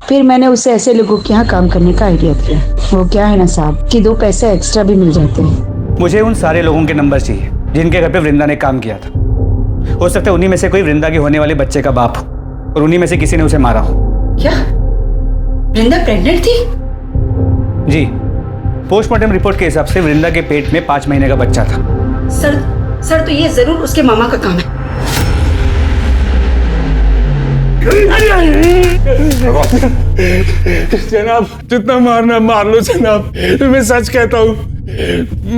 फिर मैंने उसे ऐसे लोगों के यहाँ काम करने का आइडिया दिया। वो क्या है ना साहब कि 2 पैसे एक्स्ट्रा भी मिल जाते हैं। मुझे उन सारे लोगों के नंबर चाहिए जिनके घर पे वृंदा ने काम किया था। हो सकता है उन्हीं में से कोई वृंदा के होने वाले बच्चे का बाप हो और उन्हीं में से किसी ने उसे मारा हो। क्या वृंदा प्रेग्नेंट थी? जी, पोस्टमार्टम रिपोर्ट के हिसाब से वृंदा के पेट में 5 महीने का बच्चा था। सर तो ये जरूर उसके मामा का काम है। जनाब जितना मारना मार लो जनाब, मैं सच कहता हूँ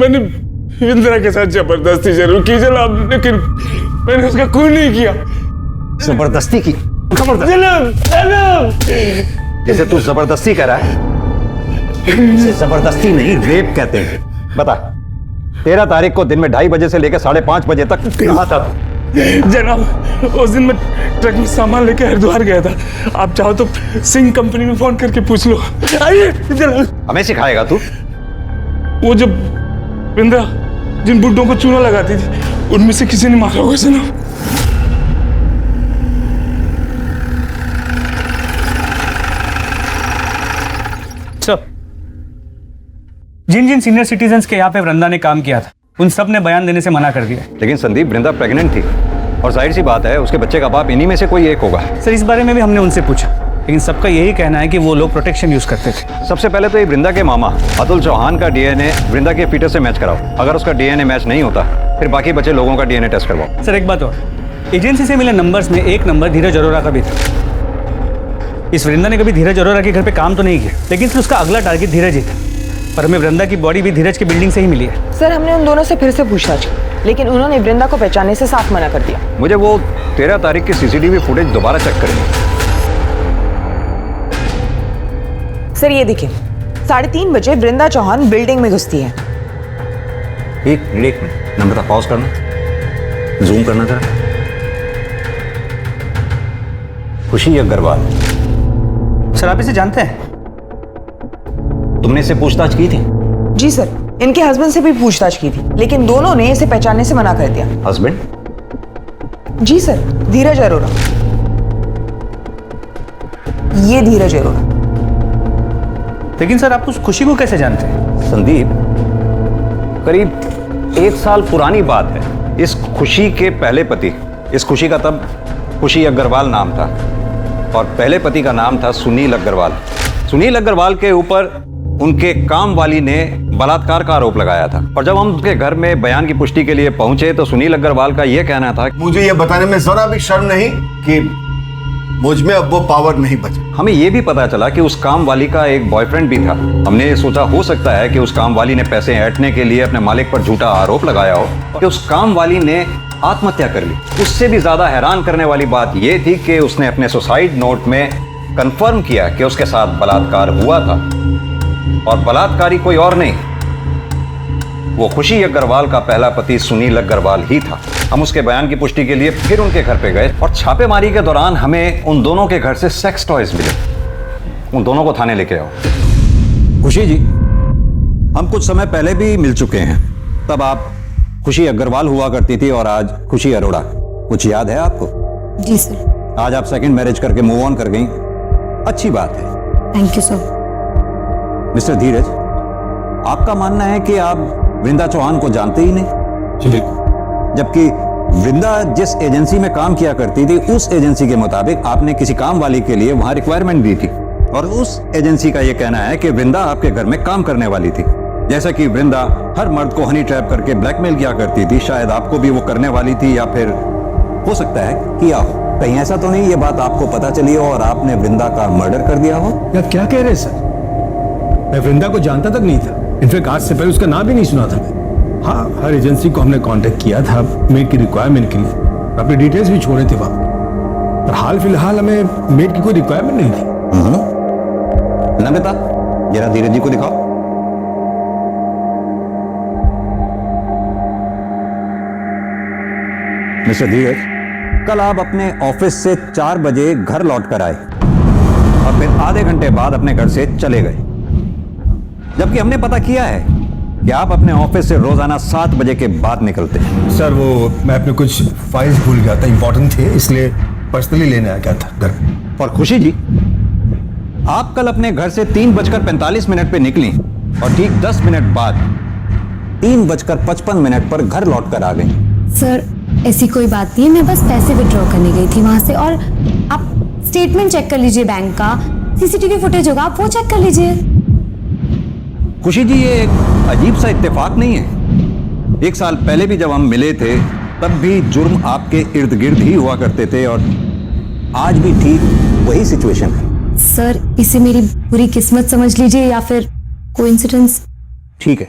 मैंने वृंदा के साथ जबरदस्ती जरूर की जनाब, लेकिन मैंने उसका खून नहीं किया। जबरदस्ती की? जनाब जैसे तू जबरदस्ती कर रहा है, इसे जबरदस्ती नहीं रेप कहते हैं। बता 13 तारीख को दिन में 2:30 बजे से लेकर 5:30 बजे तक कहाँ था? जनाब उस दिन मैं ट्रक में सामान लेके हरिद्वार गया था। आप चाहो तो सिंह कंपनी में फोन करके पूछ लो। आइए जनाब। हमें सिखाएगा तू? वो जब वृंदा जिन बुड्ढों को चूना लगाती थी उनमें से किसी ने मारा होगा जनाब। जिन जिन सीनियर सिटीजन्स के यहाँ पे वृंदा ने काम किया था उन सब ने बयान देने से मना कर दिया। लेकिन संदीप वृंदा प्रेग्नेंट थी और जाहिर सी बात है उसके बच्चे का बाप इन्हीं में से कोई एक होगा। सर इस बारे में भी हमने उनसे पूछा, लेकिन सबका यही कहना है कि वो लोग प्रोटेक्शन यूज करते थे। सबसे पहले तो ये वृंदा के मामा अतुल चौहान का डीएनए वृंदा के फीटस से मैच कराओ। अगर उसका डीएनए मैच नहीं होता फिर बाकी बचे लोगों का डीएनए टेस्ट करवाओ। सर एक बात और, एजेंसी से मिले नंबर्स में एक नंबर धीरज अरोरा का भी था। इस वृंदा ने कभी धीरज अरोरा के घर पे काम तो नहीं किया, लेकिन फिर उसका अगला टारगेट धीरज ही था। पर हमें वृंदा की बॉडी भी धीरज की बिल्डिंग से ही मिली है। सर हमने उन दोनों से फिर से पूछताछ की, लेकिन उन्होंने वृंदा को पहचानने से साफ मना कर दिया। मुझे वो 13 तारीख की सीसीटीवी फुटेज दोबारा चेक करें। सर ये देखिए 3:30 बजे वृंदा चौहान बिल्डिंग में घुसती है। एक मिनट नंबर पॉज करना, जूम करना था। खुशी अग्रवाल। सर आप इसे जानते हैं? तुमने इससे पूछताछ की थी? जी सर, इनके हस्बैंड से भी पूछताछ की थी, लेकिन दोनों ने इसे पहचानने से मना कर दिया। हस्बैंड? जी सर, धीरज अरोरा। ये धीरज अरोरा। लेकिन सर आप उस खुशी को कैसे जानते हैं? संदीप करीब 1 साल पुरानी बात है। इस खुशी के पहले पति, इस खुशी का तब खुशी अग्रवाल नाम था और पहले पति का नाम था सुनील अग्रवाल। सुनील अग्रवाल के ऊपर उनके काम वाली ने बलात्कार का आरोप लगाया था और जब हम उनके घर में बयान की पुष्टि के लिए पहुंचे तो सुनील अग्रवाल का यह कहना था, मुझे यह बताने में जरा भी शर्म नहीं कि मुझ में अब वो पावर नहीं बचा। हमें यह भी पता चला कि उस काम वाली का एक बॉयफ्रेंड भी था। हमने सोचा हो सकता है कि उस काम वाली ने पैसे ऐंठने के लिए अपने मालिक पर झूठा आरोप लगाया हो कि उस काम वाली ने आत्महत्या कर ली। उससे भी ज्यादा हैरान करने वाली बात यह थी कि उसने अपने सुसाइड नोट में कंफर्म किया कि उसके साथ बलात्कार हुआ था और बलात्कारी कोई और नहीं, वो खुशी अग्रवाल का पहला पति सुनील अग्रवाल ही था। हम उसके बयान की पुष्टि के लिए फिर उनके घर पे गए और छापेमारी के दौरान हमें उन दोनों के घर से सेक्स टॉयज मिले। उन दोनों को थाने लेके आओ। खुशी जी, हम कुछ समय पहले भी मिल चुके हैं। तब आप खुशी अग्रवाल हुआ करती थी और आज खुशी अरोड़ा। कुछ याद है आपको? जी सर। आज आप सेकंड मैरिज करके मूव ऑन कर गई, अच्छी बात है। Thank you sir. मिस्टर धीरज, आपका मानना है कि आप वृंदा चौहान को जानते ही नहीं, जबकि वृंदा जिस एजेंसी में काम किया करती थी उस एजेंसी के मुताबिक आपने किसी काम वाली के लिए वहां रिक्वायरमेंट दी थी और उस एजेंसी का यह कहना है कि वृंदा आपके घर में काम करने वाली थी। जैसा कि वृंदा हर मर्द को हनी ट्रैप करके ब्लैकमेल किया करती थी, शायद आपको भी वो करने वाली थी या फिर हो सकता है किया हो। कहीं ऐसा तो नहीं ये बात आपको पता चली हो और आपने वृंदा का मर्डर कर दिया हो? या क्या कह रहे हैं सर? मैं वृंदा को जानता तक नहीं था। इनफैक्ट आज से पहले उसका नाम भी नहीं सुना था मैं। हाँ, हर एजेंसी को हमने कांटेक्ट किया था मेड की रिक्वायरमेंट के लिए, अपने डिटेल्स भी छोड़े थे वहाँ, पर हाल फिलहाल हमें मेड की कोई रिक्वायरमेंट नहीं थी। नमिता, जरा धीरज जी को दिखाओ। मिस्टर धीरज, कल आप अपने ऑफिस से 4 बजे घर लौट कर आए और फिर आधे घंटे बाद अपने घर से चले गए, जबकि हमने पता किया है कि आप अपने ऑफिस से रोजाना 7 बजे के बाद निकलते हैं। सर वो मैं अपने कुछ फाइल्स भूल गया था, इंपॉर्टेंट थे, इसलिए पर्सनली लेने आ गया था घर। और खुशी जी, आप कल अपने घर से 3:45 पे निकली और ठीक 10 मिनट बाद 3:55 पर घर लौट कर आ गई। सर ऐसी कोई बात नहीं है, मैं बस पैसे विड्रॉ करने गई थी वहां से। और आप स्टेटमेंट चेक कर लीजिए बैंक का, सीसीटीवी फुटेज होगा, आप वो चेक कर लीजिए। खुशी जी, ये एक अजीब सा इत्तेफाक नहीं है? 1 साल पहले भी जब हम मिले थे तब भी जुर्म आपके इर्द गिर्द ही हुआ करते थे और आज भी ठीक वही सिचुएशन है। सर इसे मेरी बुरी किस्मत समझ लीजिए या फिर कोइंसिडेंस। ठीक है,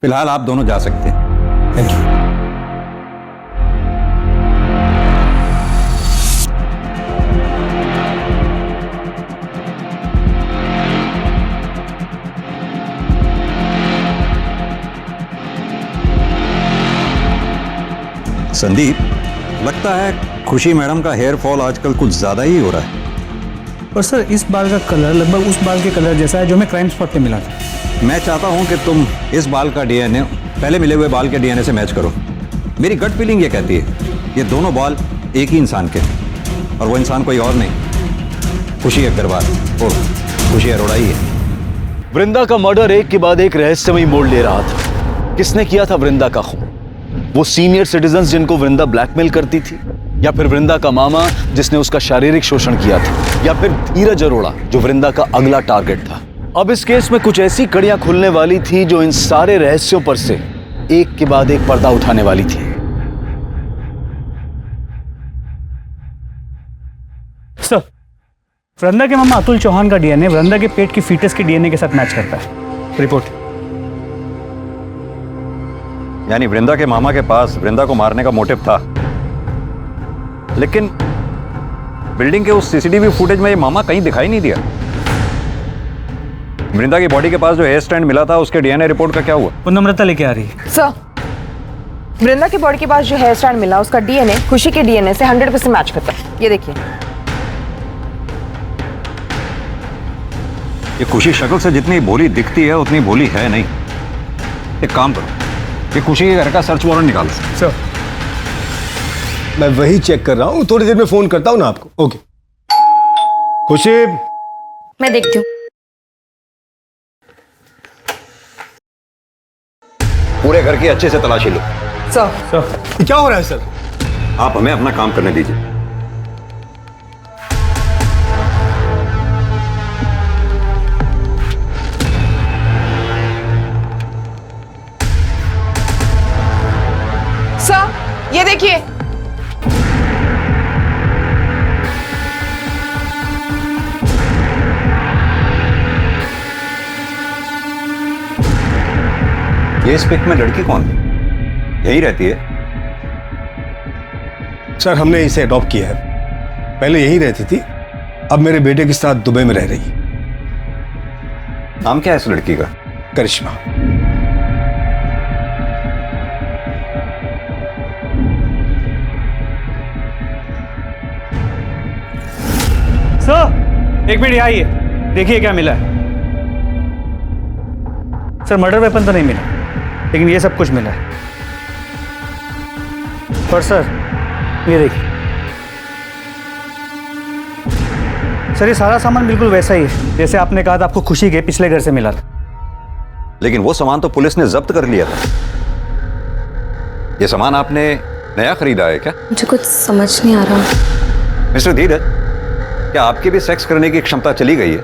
फिलहाल आप दोनों जा सकते हैं। Thank you. संदीप, लगता है खुशी मैडम का हेयर फॉल आजकल कुछ ज्यादा ही हो रहा है। और सर इस बाल का कलर लगभग उस बाल के कलर जैसा है जो हमें क्राइम स्पॉट पे मिला था। मैं चाहता हूं कि तुम इस बाल का डीएनए पहले मिले हुए बाल के डीएनए से मैच करो। मेरी गट फीलिंग ये कहती है ये दोनों बाल एक ही इंसान के हैं और वो इंसान कोई और नहीं, खुशी अग्रवाल और खुशी अरोड़ा ही है। वृंदा का मर्डर एक के बाद एक रहस्यमयी मोड़ ले रहा था। किसने किया था वृंदा का खून? वो सीनियर सिटीजन्स जिनको वृंदा ब्लैकमेल करती थी, या फिर वृंदा का मामा जिसने उसका शारीरिक शोषण किया था, या फिर धीरज अरोड़ा जो वृंदा का अगला टारगेट था। अब इस केस में कुछ ऐसी कड़ियां खुलने वाली थी जो इन सारे रहस्यों पर से एक के बाद एक पर्दा उठाने वाली थी। सर, वृंदा के मामा अतुल चौहान का डीएनए वृंदा के पेट की फीटस के डीएनए के साथ मैच करता है। रिपोर्ट। यानी वृंदा के मामा के पास वृंदा को मारने का मोटिव था, लेकिन बिल्डिंग के उस सीसीटीवी फुटेज में ये मामा कहीं दिखाई नहीं दिया। वृंदा की बॉडी के पास जो हेयर स्टैंड मिला था उसके डीएनए रिपोर्ट का क्या हुआ? वो नम्रता लेके आ रही है। सर, वृंदा की बॉडी के पास जो हेयर स्टैंड मिला उसका डीएनए खुशी के डीएनए से 100% मैच करता है। ये देखिए। ये खुशी शक्ल से जितनी भोली दिखती है उतनी भोली है नहीं। एक काम करो, ये खुशी के घर का सर्च वारंट निकालो। सर, मैं वही चेक कर रहा हूँ, थोड़ी देर में फोन करता हूँ ना आपको। ओके। खुशी, मैं देखती हूँ। पूरे घर की अच्छे से तलाशी लो। सर, क्या हो रहा है सर? आप हमें अपना काम करने दीजिए। सर, ये देखिए। ये इस पिक में लड़की कौन है? यही रहती है? सर, हमने इसे अडॉप्ट किया है। पहले यही रहती थी, अब मेरे बेटे के साथ दुबई में रह रही है। नाम क्या है इस लड़की का? करिश्मा। सर, एक मिनट यहाँ आइए, देखिए क्या मिला है। सर, मर्डर वेपन तो नहीं मिला, लेकिन ये सब कुछ मिला है। और सर, ये देखिए। सर, ये सारा सामान बिल्कुल वैसा ही है जैसे आपने कहा था आपको खुशी के पिछले घर से मिला था। लेकिन वो सामान तो पुलिस ने जब्त कर लिया था। ये सामान आपने नया खरीदा है क्या? मुझे कुछ समझ नहीं आ रहा। मिस्टर धीरज, क्या आपकी भी सेक्स करने की क्षमता चली गई है?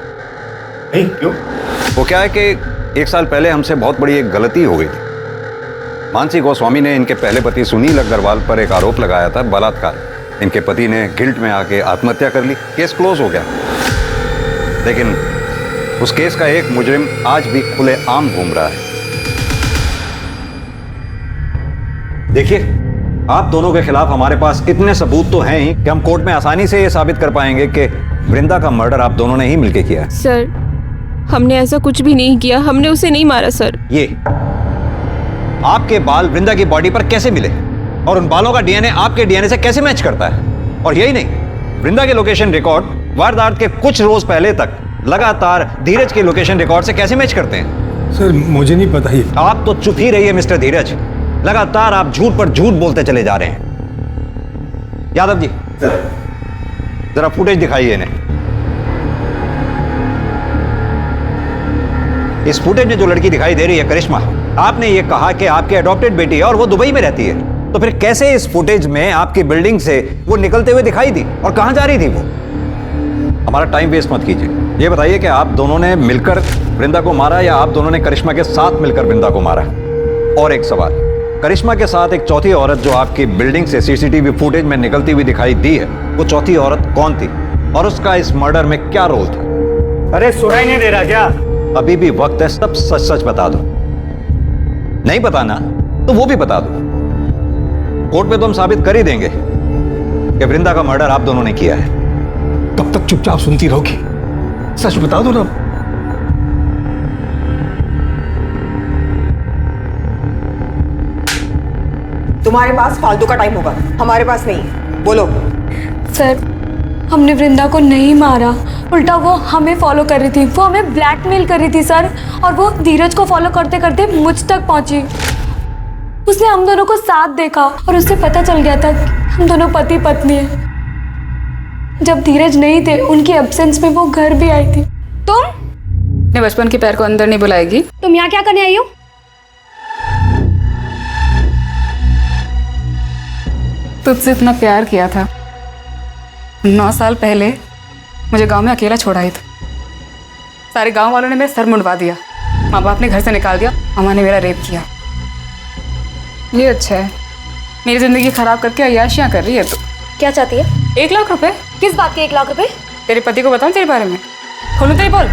नहीं, क्यों? वो क्या है कि 1 साल पहले हमसे बहुत बड़ी एक गलती हो गई थी। मानसी गोस्वामी ने इनके पहले पति सुनील अग्रवाल पर एक आरोप लगाया था, बलात्कार। इनके पति ने गिल्ट में आके आत्महत्या कर ली, केस क्लोज हो गया। लेकिन उस केस का एक मुजरिम आज भी खुले आम घूम रहा है। देखिए, आप दोनों के खिलाफ हमारे पास इतने सबूत तो हैं ही कि हम कोर्ट में आसानी से ये साबित कर पाएंगे कि वृंदा का मर्डर आप दोनों ने ही मिलकर किया है। सर, हमने ऐसा कुछ भी नहीं किया, हमने उसे नहीं मारा सर। ये आपके बाल वृंदा की बॉडी पर कैसे मिले और उन बालों का डीएनए आपके डीएनए से कैसे मैच करता है? और यही नहीं, वृंदा के लोकेशन रिकॉर्ड वारदात के कुछ रोज पहले तक लगातार धीरज के लोकेशन रिकॉर्ड से कैसे मैच करते हैं? सर, मुझे नहीं पता ही। आप तो चुप ही रहिए मिस्टर धीरज, लगातार आप झूठ पर झूठ बोलते चले जा रहे हैं। यादव जी, जरा फुटेज दिखाइए इन्हें। इस फुटेज में जो लड़की दिखाई दे रही है करिश्मा, आपने ये कहा कि आपकी अडॉप्टेड बेटी है और वो दुबई में रहती है, तो फिर कैसे इस फुटेज में आपकी बिल्डिंग से वो निकलते हुए दिखाई दी और कहां जा रही थी वो? हमारा टाइम वेस्ट मत कीजिए, ये बताइए कि आप दोनों ने मिलकर वृंदा को मारा या आप दोनों ने करिश्मा के साथ मिलकर वृंदा को मारा? और एक सवाल, करिश्मा के साथ एक चौथी औरत जो आपकी बिल्डिंग से सीसीटीवी फुटेज में निकलती हुई दिखाई दी है, वो चौथी औरत कौन थी और उसका इस मर्डर में क्या रोल था? अरे सुनाई नहीं दे रहा क्या? अभी भी वक्त है, सब सच सच बता दो। नहीं बताना तो वो भी बता दो। कोर्ट में तो हम साबित कर ही देंगे कि वृंदा का मर्डर आप दोनों ने किया है। कब तक चुपचाप सुनती रहोगी? सच बता दो ना। तुम्हारे पास फालतू का टाइम होगा, हमारे पास नहीं। बोलो। सर, हमने वृंदा को नहीं मारा, उल्टा वो हमें फॉलो कर रही थी, वो हमें ब्लैकमेल कर रही थी सर, और वो धीरज को फॉलो करते करते मुझ तक पहुंची। उसने हम दोनों को साथ देखा और उससे पता चल गया था कि हम दोनों पति पत्नी हैं। जब धीरज नहीं थे, उनकी एब्सेंस में वो घर भी आई थी। तुम अपने बचपन के पैर को अंदर नहीं बुलाएगी? तुम यहाँ क्या करने आई हो? तुझसे इतना प्यार किया था, 9 साल पहले मुझे गांव में अकेला छोड़ा ही था। सारे गांव वालों ने मेरा सर मुंडवा दिया, माँ बाप ने घर से निकाल दिया, मामा ने मेरा रेप किया। ये अच्छा है, मेरी जिंदगी खराब करके अय्याशियाँ कर रही है। तो क्या चाहती है? 1 लाख रुपए। किस बात के 1 लाख रुपए? तेरे पति को बताऊं तेरे बारे में? खोलूं तेरी बोल?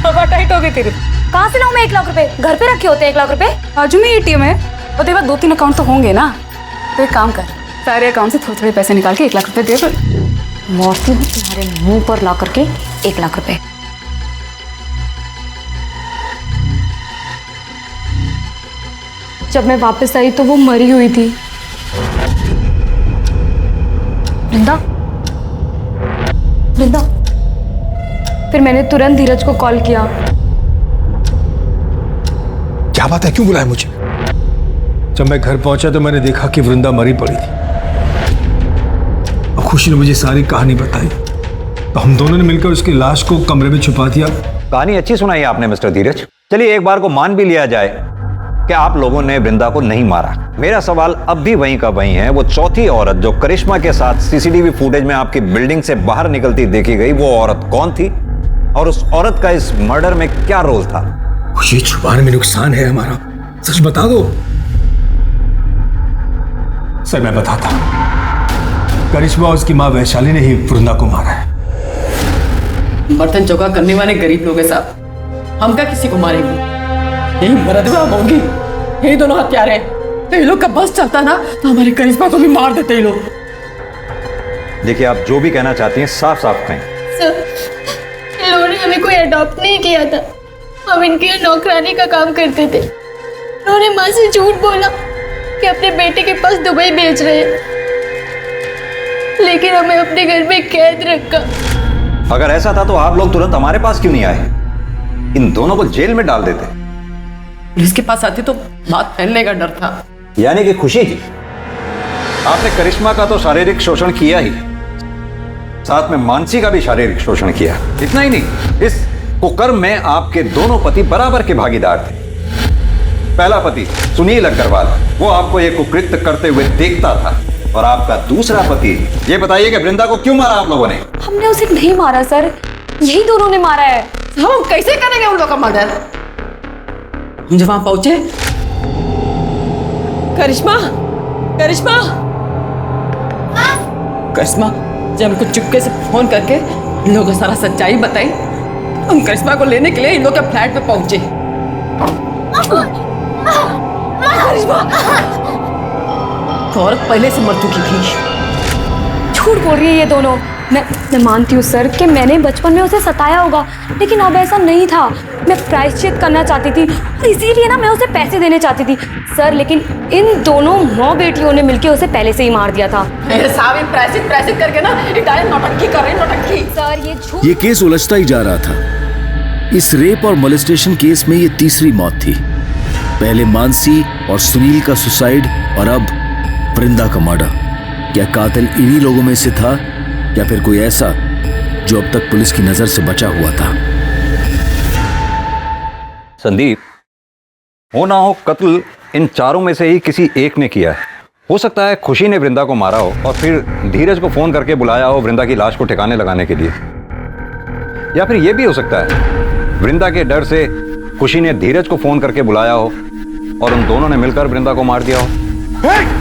हवा टाइट हो गई तेरी। कहाँ से लाऊं मैं 1 लाख रुपए? घर पे रखे होते 1 लाख रुपए? बाजू में एटीएम है और तेरे पास 2-3 अकाउंट तो होंगे ना। तो एक काम कर, सारे अकाउंट से थोड़े थोड़े पैसे निकाल के 1 लाख रुपए दे दो। मौसी हूँ तुम्हारे मुंह पर ला करके 1 लाख रुपए। जब मैं वापस आई तो वो मरी हुई थी। वृंदा, वृंदा। फिर मैंने तुरंत धीरज को कॉल किया। क्या बात है, क्यों बुलाया मुझे? जब मैं घर पहुंचा तो मैंने देखा कि वृंदा मरी पड़ी थी। अब खुशी ने मुझे सारी कहानी बताई, तो हम दोनों ने मिलकर उसकी लाश को कमरे में छुपा दिया। कहानी अच्छी सुनाई आपने मिस्टर धीरज। चलिए एक बार को मान भी लिया जाए कि आप लोगों ने वृंदा को नहीं मारा। मेरा सवाल अब भी वहीं का वहीं है, वो चौथी औरत जो करिश्मा के साथ सीसीटीवी फुटेज में आपकी बिल्डिंग से बाहर निकलती देखी गई, वो औरत कौन थी और उस औरत का इस मर्डर में क्या रोल था? खुशी, छुपाने में नुकसान है हमारा, सच बता दो। सर, मैं बताता हूं, करिश्मा और उसकी माँ वैशाली ने ही वृंदा को मारा है। बर्तन चौका करने वाले गरीब लोग हैं साहब, हम क्या किसी को मारेंगे? यही मरदवा होंगी, यही दोनों हत्यारे हैं। तो ये लोग का बस चलता ना तो हमारी करिश्मा को भी मार देते ये लोग। देखिए, आप जो भी कहना चाहती हैं साफ साफ कहें। सर, इन लोगों ने हमें कोई अडॉप्ट नहीं किया था, हम इनके नौकरानी का काम करते थे। उन्होंने माँ से झूठ बोला कि अपने बेटे के पास दुबई भेज रहे हैं, लेकिन हमें अपने घर में कैद रखा। अगर ऐसा था तो आप लोग तुरंत हमारे पास क्यों नहीं आए? इन दोनों को जेल में डाल देते। पुलिस के पास आती तो बात फैलने का डर था। यानी कि खुशी जी, आपने करिश्मा का तो शारीरिक शोषण किया ही, साथ में मानसी का भी शारीरिक शोषण किया। इतना ही नहीं, इस कुकर्म में आपके दोनों पति बराबर के भागीदार थे। पहला पति सुनील अग्रवाल, वो आपको ये कुकृत्य करते हुए देखता था, और आपका दूसरा पति, ये बताइए कि वृंदा को क्यों मारा आप लोगों ने? हमने उसे नहीं मारा सर, यही दोनों ने मारा है। हम कैसे करेंगे उन लोगों का मर्डर? हम जब वहां पहुंचे, करिश्मा, करिश्मा, करिश्मा, जब हमको चुपके से फोन करके इन लोगों को सारा सच्चाई बताई, हम करिश्मा को लेने के लिए इन लोग के फ्लैट पे पहुंचे। करिश्मा, औरत पहले से मर चुकी थी। झूठ बोल रही है ये दोनों। मैं मानती हूँ सर कि मैंने बचपन में उसे सताया होगा, लेकिन अब ऐसा नहीं था। मैं प्रायश्चित करना चाहती थी और इसीलिए ना मैं उसे पैसे देने चाहती थी सर, लेकिन इन दोनों माँ बेटियों ने मिलकर उसे पहले से ही मार दिया था। साहब प्रायश्चित करके ना डायरेक्ट नौटंकी कर रहे, नौटंकी। सर ये झूठ। ये केस उलझता ही जा रहा था। इस रेप और मोलेस्टेशन केस में ये तीसरी मौत थी। पहले मानसी और सुनील का सुसाइड और अब वृंदा का मर्डर। क्या कातिल इन्हीं लोगों में से था या फिर कोई ऐसा जो अब तक पुलिस की नजर से बचा हुआ था? संदीप, हो ना हो कत्ल इन चारों में से ही किसी एक ने किया है। हो सकता है खुशी ने वृंदा को मारा हो और फिर धीरज को फोन करके बुलाया हो वृंदा की लाश को ठिकाने लगाने के लिए। या फिर यह भी हो सकता है वृंदा के डर से खुशी ने धीरज को फोन करके बुलाया हो और उन दोनों ने मिलकर वृंदा को मार दिया हो।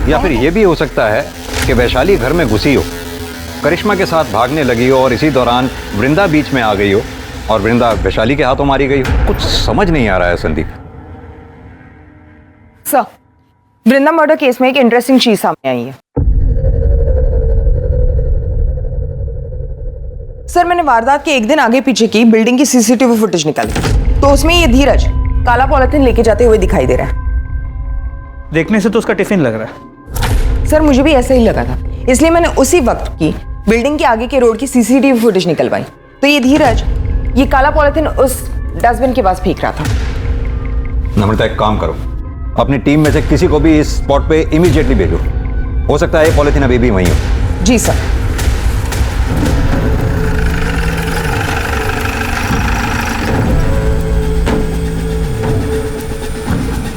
या फिर यह भी हो सकता है कि वैशाली घर में घुसी हो, करिश्मा के साथ भागने लगी हो और इसी दौरान वृंदा बीच में आ गई हो और वृंदा वैशाली के हाथों मारी गई हो। कुछ समझ नहीं आ रहा है संदीप। सर, वृंदा मर्डर केस में एक इंटरेस्टिंग चीज सामने आई है। सर, मैंने वारदात के एक दिन आगे पीछे की बिल्डिंग की सीसीटीवी फुटेज निकाली, तो उसमें ये धीरज काला पॉलिथीन लेके जाते हुए दिखाई दे रहा है। देखने से तो उसका टिफिन लग रहा है। सर, मुझे भी ऐसा ही लगा था, इसलिए मैंने उसी वक्त की बिल्डिंग के आगे के रोड की सीसीटीवी फुटेज निकलवाई, तो ये धीरज ये काला पॉलिथीन उस डस्टबिन के पास फेंक रहा था। नम्रता, एक काम करो, अपनी टीम में से किसी को भी इस स्पॉट पे इमीडिएटली भेजो। हो सकता है ये पॉलिथीन अभी भी वहीं हो। जी sir.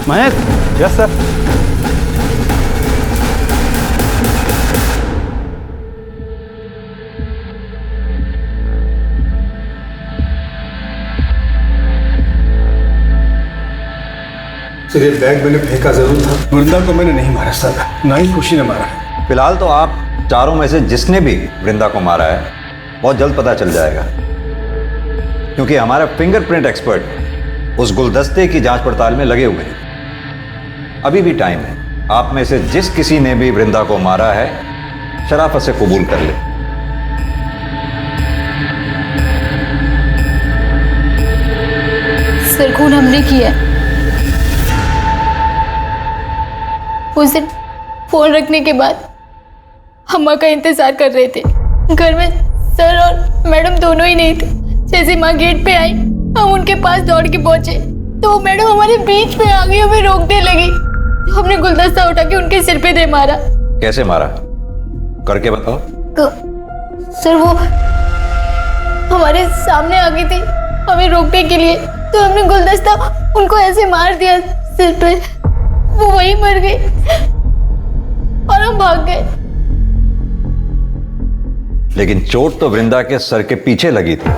Mahesh. Yes sir. Sir, ये बैग मैंने फेंका जरूर था। वृंदा को मैंने नहीं मारा सर, ना ही खुशी ने मारा है। फिलहाल तो आप चारों में से जिसने भी वृंदा को मारा है बहुत जल्द पता चल जाएगा, क्योंकि हमारा फिंगरप्रिंट एक्सपर्ट उस गुलदस्ते की जांच पड़ताल में लगे हुए हैं। अभी भी टाइम है। आप में से जिस किसी ने भी वृंदा को मारा है शराफत से कबूल कर ले। सर, खून हमने किया है। उस दिन फोन रखने के बाद हम माँ का इंतजार कर रहे थे। घर में सर और मैडम दोनों ही नहीं थे। जैसे माँ गेट पे आई, हम उनके पास दौड़ के पहुंचे तो मैडम हमारे बीच में आ गई, हमें रोकने लगी। हमने गुलदस्ता उठा के उनके सिर पे दे मारा। कैसे मारा? करके बताओ। सर, वो हमारे सामने आ गई थी हमें रोकने के लिए, तो हमने गुलदस्ता उनको ऐसे मार दिया सिर पे, वो वहीं मर गई और हम भाग गए। लेकिन चोट तो वृंदा के सर के पीछे लगी थी।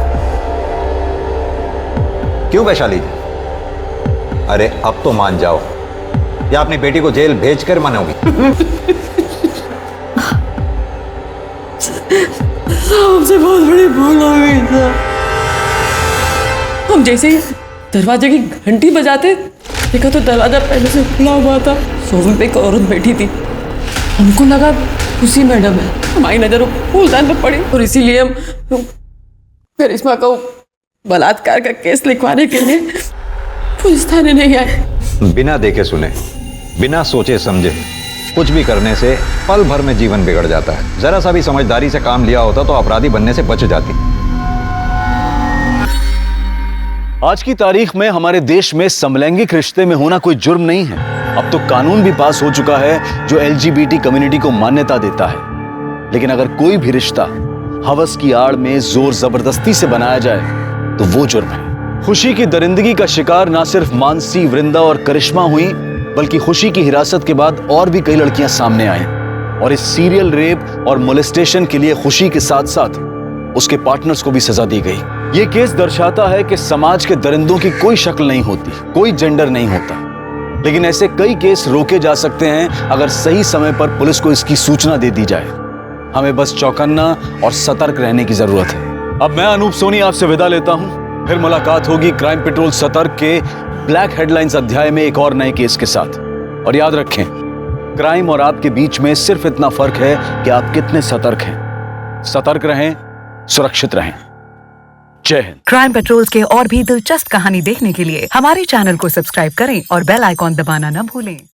क्यों वैशाली जी? अरे अब तो मान जाओ, या अपनी बेटी को जेल भेजकर मनाओगी? हमसे बहुत बड़ी भूल हो गई था। हम जैसे ही दरवाजे की घंटी बजाते देखा तो दरवाजा पहले से खुला हुआ था। सोफे पे एक औरत बैठी थी। हमको लगा खुशी मैडम है। हमारी नजर फूलदान पर पड़ी और इसीलिए हम करिश्मा को बलात्कार का केस लिखवाने के लिए पुलिस थाने नहीं आए। बिना देखे सुने, बिना सोचे समझे कुछ भी करने से पल भर में जीवन बिगड़ जाता है। जरा सा भी समझदारी से काम लिया होता तो अपराधी बनने से बच जाती। आज की तारीख में हमारे देश में समलैंगिक रिश्ते में होना कोई जुर्म नहीं है। अब तो कानून भी पास हो चुका है जो LGBT कम्युनिटी को मान्यता देता है। लेकिन अगर कोई भी रिश्ता हवस की आड़ में जोर जबरदस्ती से बनाया जाए तो वो जुर्म है। खुशी की दरिंदगी का शिकार ना सिर्फ मानसी, वृंदा और करिश्मा हुई, बल्कि खुशी की हिरासत के बाद और भी कई लड़कियां सामने आई। और इस सीरियल रेप और मोलेस्टेशन के लिए खुशी के साथ साथ उसके पार्टनर्स को भी सजा दी गई। ये केस दर्शाता है कि समाज के दरिंदों की कोई शक्ल नहीं होती, कोई जेंडर नहीं होता। लेकिन ऐसे कई केस रोके जा सकते हैं अगर सही समय पर पुलिस को इसकी सूचना दे दी जाए। हमें बस चौकन्ना और सतर्क रहने की जरूरत है। अब मैं अनूप सोनी आपसे विदा लेता हूं। फिर मुलाकात होगी क्राइम पेट्रोल सतर्क के ब्लैक हेडलाइंस अध्याय में एक और नए केस के साथ। और याद रखें, क्राइम और आपके बीच में सिर्फ इतना फर्क है कि आप कितने सतर्क हैं। सतर्क रहें, सुरक्षित रहें। जय हिंद। क्राइम पेट्रोल्स के और भी दिलचस्प कहानी देखने के लिए हमारे चैनल को सब्सक्राइब करें और बेल आइकॉन दबाना न भूलें।